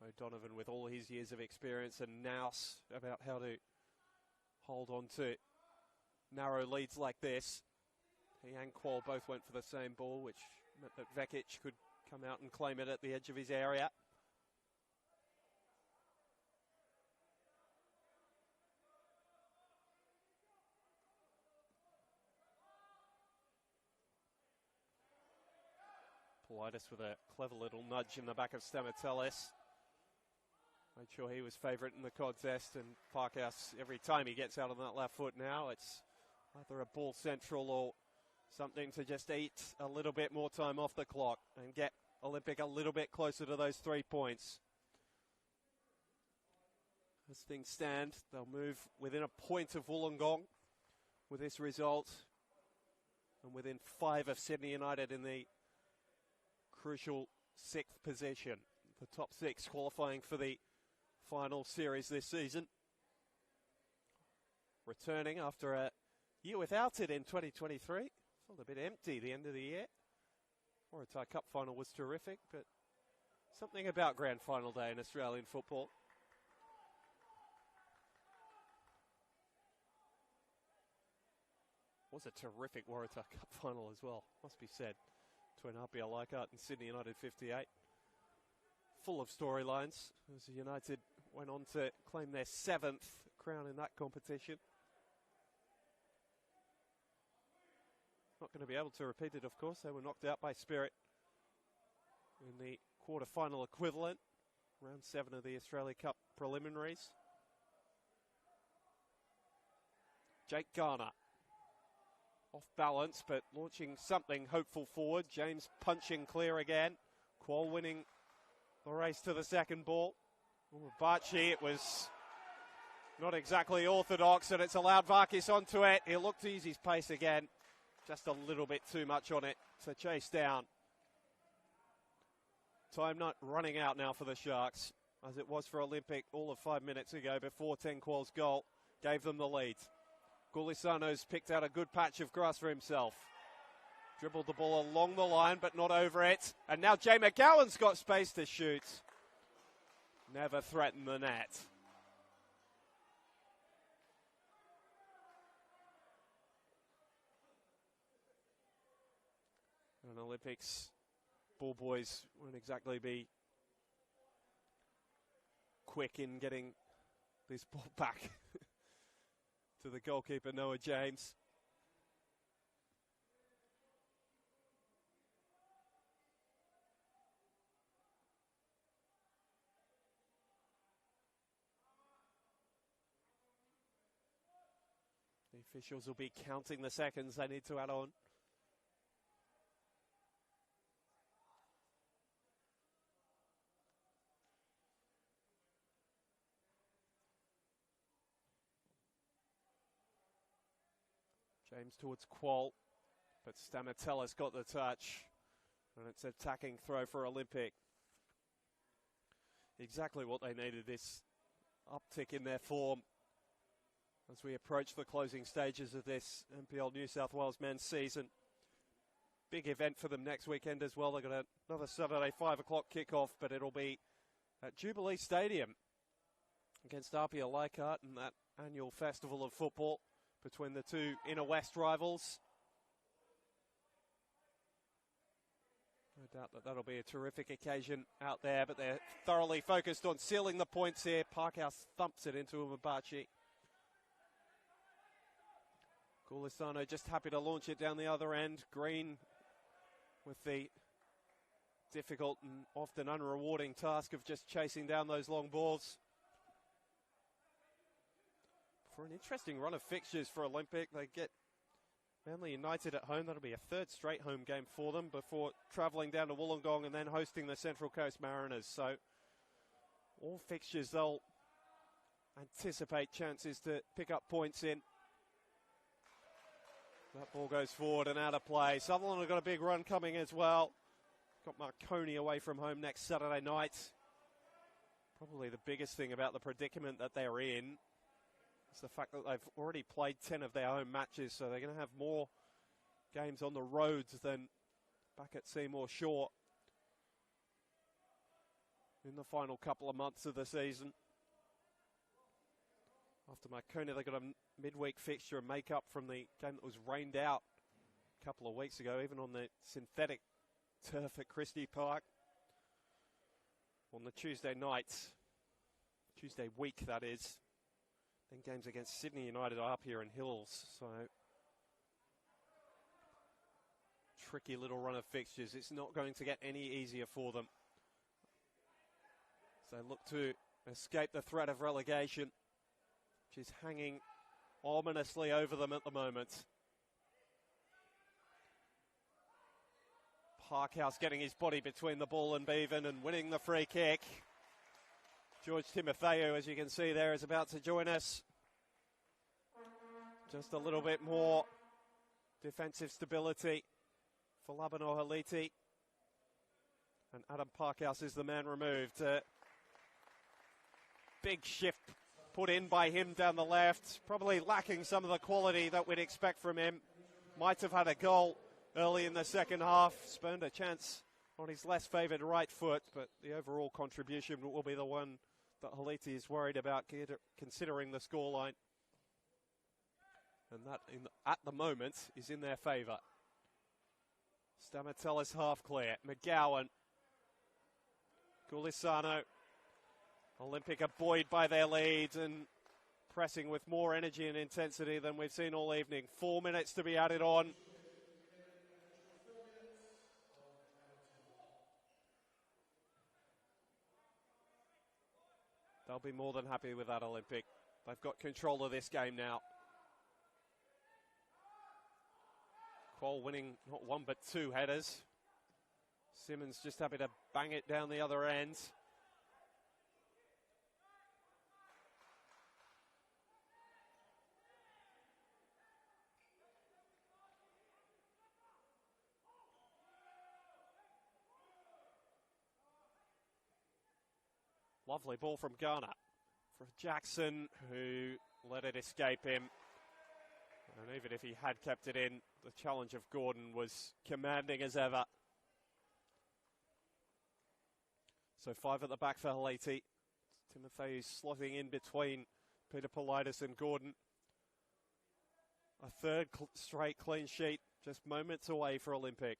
O'Donovan with all his years of experience and nous about how to hold on to narrow leads like this. He and Qual both went for the same ball, which meant that Vekic could come out and claim it at the edge of his area. Politis with a clever little nudge in the back of Stamatellis. Made sure he was favourite in the contest, and Parkhouse, every time he gets out on that left foot now, it's either a ball central or something to just eat a little bit more time off the clock and get Olympic a little bit closer to those 3 points. As things stand, they'll move within a point of Wollongong with this result, and within 5 of Sydney United in the crucial 6th position. The top 6 qualifying for the final series this season. returning after a year without it in 2023. Felt a bit empty the end of the year. Waratah Cup final was terrific, but something about grand final day in Australian football. Was a terrific Waratah Cup final as well, must be said, between NPL Leichhardt and Sydney United 58. Full of storylines as United went on to claim their 7th crown in that competition. Not going to be able to repeat it, of course. They were knocked out by Spirit in the quarter-final equivalent, round 7 of the Australia Cup preliminaries. Jake Garner off balance, but launching something hopeful forward. James punching clear again. Qual winning the race to the second ball. Bachi, it was not exactly orthodox, and it's allowed Varkis onto it. He looked to use his pace again. Just a little bit too much on it to chase down. Time not running out now for the Sharks, as it was for Olympic all of 5 minutes ago before Tenqual's goal gave them the lead. Gulisano's picked out a good patch of grass for himself. Dribbled the ball along the line, but not over it. And now Jay McGowan's got space to shoot. Never threatened the net. And Olympics ball boys won't exactly be quick in getting this ball back to the goalkeeper, Noah James. The officials will be counting the seconds they need to add on. James towards Qual, but Stanatella's got the touch, and it's an attacking throw for Olympic. Exactly what they needed, this uptick in their form as we approach the closing stages of this NPL New South Wales men's season. Big event for them next weekend as well. They've got another Saturday 5 o'clock kickoff, but it'll be at Jubilee Stadium against NPL Leichhardt and that annual festival of football between the two inner west rivals. No doubt that that'll be a terrific occasion out there, but they're thoroughly focused on sealing the points here. Parkhouse thumps it into Umabachi. Gulisano just happy to launch it down the other end. Green with the difficult and often unrewarding task of just chasing down those long balls. For an interesting run of fixtures for Olympic, they get Manly United at home. That'll be a 3rd straight home game for them before travelling down to Wollongong and then hosting the Central Coast Mariners. So all fixtures they'll anticipate chances to pick up points in. That ball goes forward and out of play. Sutherland have got a big run coming as well. Got Marconi away from home next Saturday night. Probably the biggest thing about the predicament that they're in is the fact that they've already played 10 of their home matches, so they're going to have more games on the roads than back at Seymour Shore in the final couple of months of the season. After Marconi, they've got a midweek fixture and make up from the game that was rained out a couple of weeks ago, even on the synthetic turf at Christie Park. On the Tuesday night, Tuesday week that is. Then games against Sydney United up here in Hills. So tricky little run of fixtures. It's not going to get any easier for them. So they look to escape the threat of relegation, which is hanging ominously over them at the moment. Parkhouse getting his body between the ball and Bevan and winning the free kick. George Timotheo, as you can see there, is about to join us. Just a little bit more defensive stability for Labano Haliti. And Adam Parkhouse is the man removed. Big shift put in by him down the left. Probably lacking some of the quality that we'd expect from him. Might have had a goal early in the second half. Spurned a chance on his less favoured right foot, but the overall contribution will be the one that Haliti is worried about, considering the scoreline. And that, at the moment, is in their favour. Stamatellis half clear. McGowan. Gulisano. Olympic are buoyed by their lead and pressing with more energy and intensity than we've seen all evening. 4 minutes to be added on. They'll be more than happy with that, Olympic. They've got control of this game now. Quoll winning not one but two headers. Simmons just happy to bang it down the other end. Lovely ball from Ghana for Jackson, who let it escape him. And even if he had kept it in, the challenge of Gordon was commanding as ever. So 5 at the back for Haliti. Timothy slotting in between Peter Politis and Gordon. A third straight clean sheet, just moments away for Olympic.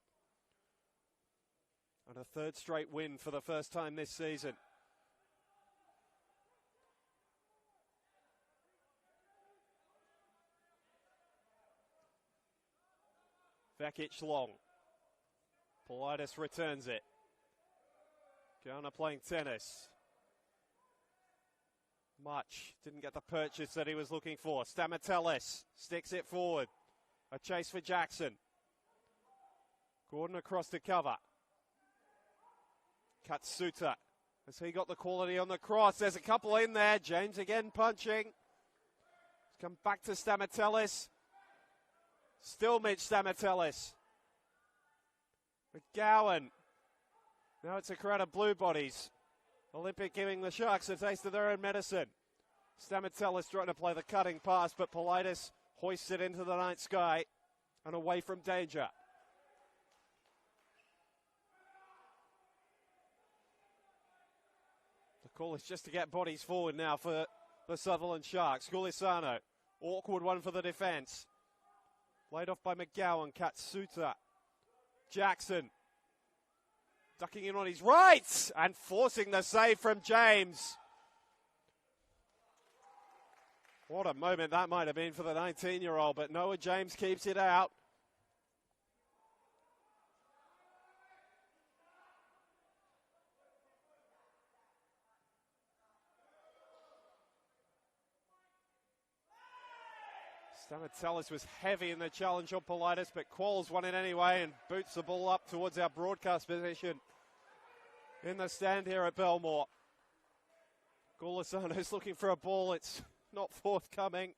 And a third straight win for the first time this season. Vekic long. Politis returns it. Ghana playing tennis. Much. Didn't get the purchase that he was looking for. Stamatellis sticks it forward. A chase for Jackson. Gordon across to cover. Katsuta. Has he got the quality on the cross? There's a couple in there. James again punching. Come back to Stamatellis. Still Mitch Stamatellis. McGowan. Now it's a crowd of blue bodies. Olympic giving the Sharks a taste of their own medicine. Stamatellis trying to play the cutting pass, but Politis hoists it into the night sky and away from danger. The call is just to get bodies forward now for the Sutherland Sharks. Gulisano. Awkward one for the defence. Laid off by McGowan. Katsuta. Jackson. Ducking in on his right and forcing the save from James. What a moment that might have been for the 19-year-old, but Noah James keeps it out. Stamatellis was heavy in the challenge on Politis, but Qualls won it anyway and boots the ball up towards our broadcast position in the stand here at Belmore. Gulisano's looking for a ball. It's not forthcoming.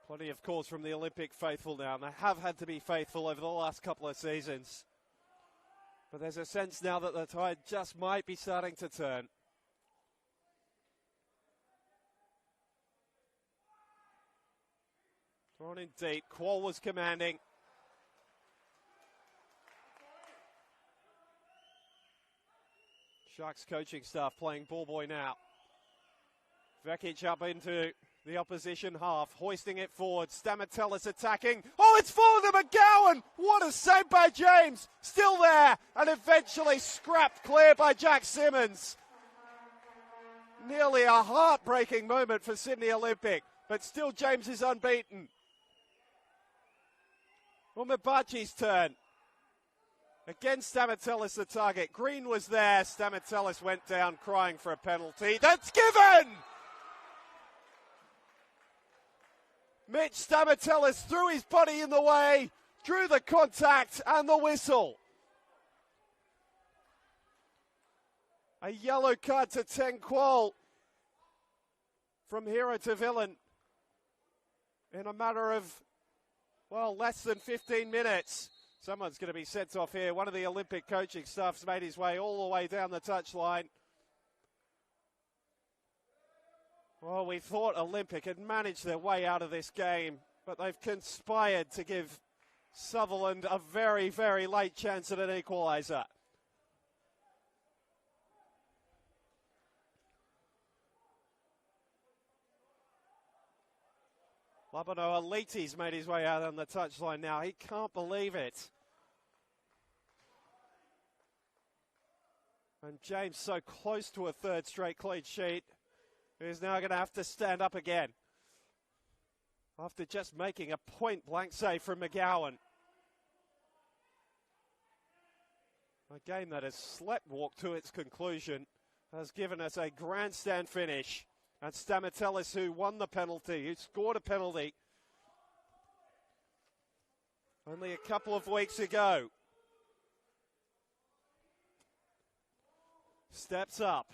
Plenty of calls from the Olympic faithful now, and they have had to be faithful over the last couple of seasons. But there's a sense now that the tide just might be starting to turn. Thrown in deep. Quall was commanding. Sharks coaching staff playing ball boy now. Vekic up into the opposition half, hoisting it forward. Stamatellis attacking. Oh, it's forward to McGowan. What a save by James. Still there and eventually scrapped clear by Jack Simmons. Nearly a heartbreaking moment for Sydney Olympic, but still James is unbeaten. Umabachi's turn. Again, Stamatellis the target. Green was there. Stamatellis went down crying for a penalty. That's given! Mitch Stamatellis threw his body in the way, drew the contact and the whistle. A yellow card to Ten Quoll from hero to villain in a matter of, well, less than 15 minutes. Someone's going to be sent off here. One of the Olympic coaching staff's made his way all the way down the touchline. Well, we thought Olympic had managed their way out of this game, but they've conspired to give Sutherland a very, very late chance at an equalizer. Labano Aliti's made his way out on the touchline now. He can't believe it. And James, so close to a third straight clean sheet, is now going to have to stand up again after just making a point-blank save from McGowan. A game that has sleptwalked to its conclusion has given us a grandstand finish. And Stamatellis, who won the penalty, who scored a penalty only a couple of weeks ago, steps up.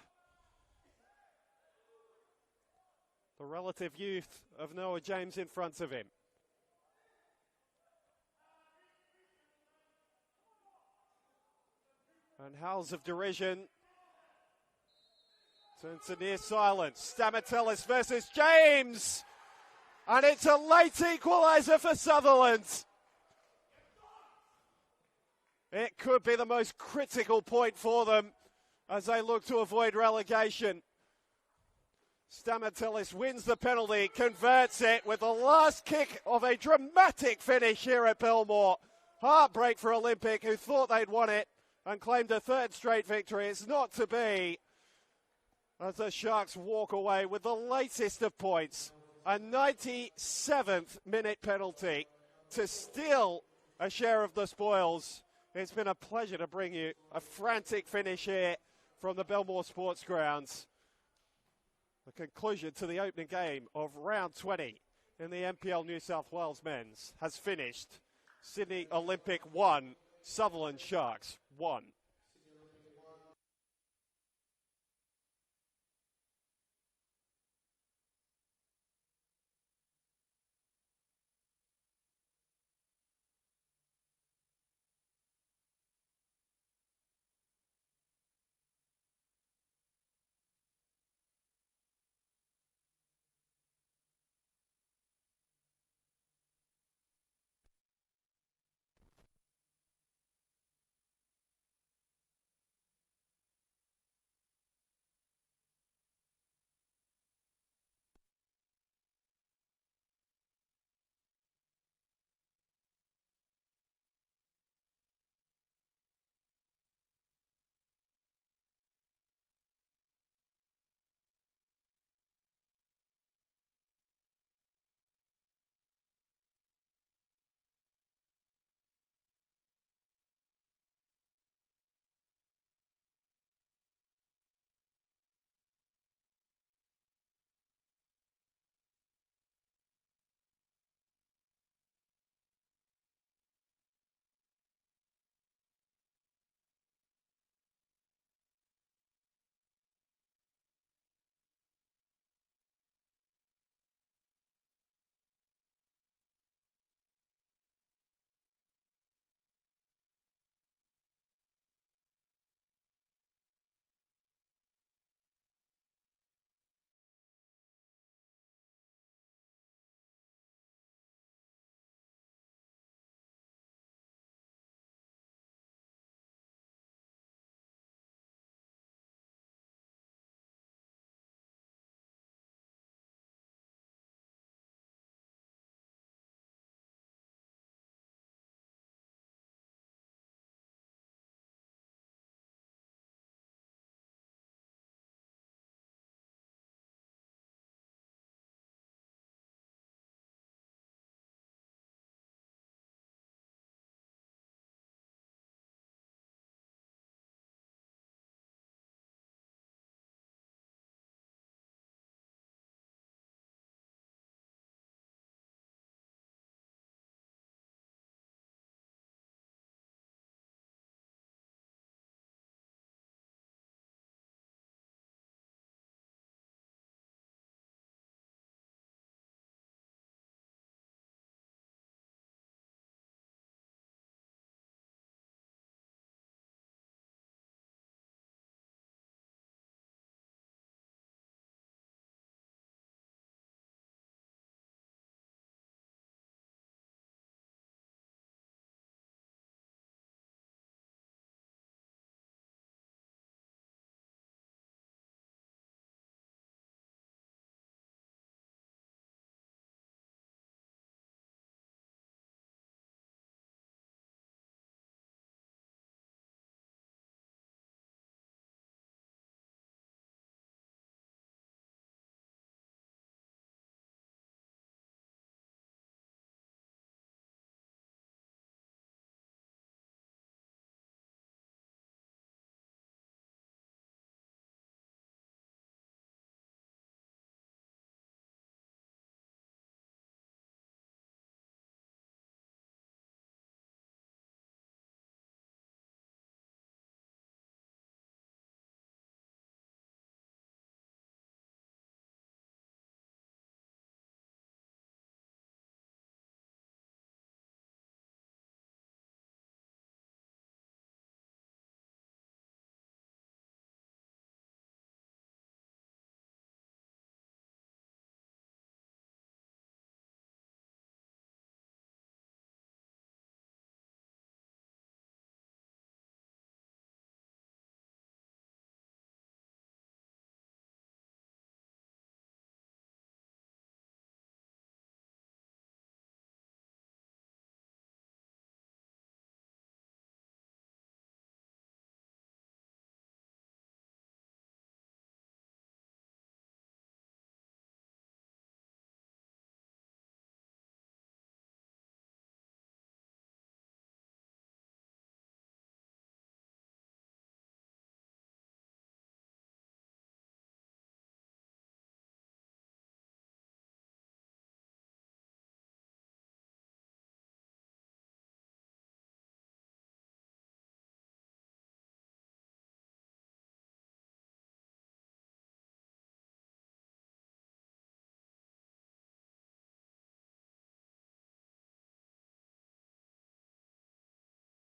The relative youth of Noah James in front of him. And howls of derision turn to near silence. Stamatellis versus James. And it's a late equalizer for Sutherland. It could be the most critical point for them as they look to avoid relegation. Stamatellis wins the penalty, converts it with the last kick of a dramatic finish here at Belmore. Heartbreak for Olympic, who thought they'd won it and claimed a third straight victory. It's not to be, as the Sharks walk away with the latest of points. A 97th minute penalty to steal a share of the spoils. It's been a pleasure to bring you a frantic finish here from the Belmore Sports Grounds. The conclusion to the opening game of round 20 in the NPL New South Wales men's has finished. Sydney Olympic 1, Sutherland Sharks 1.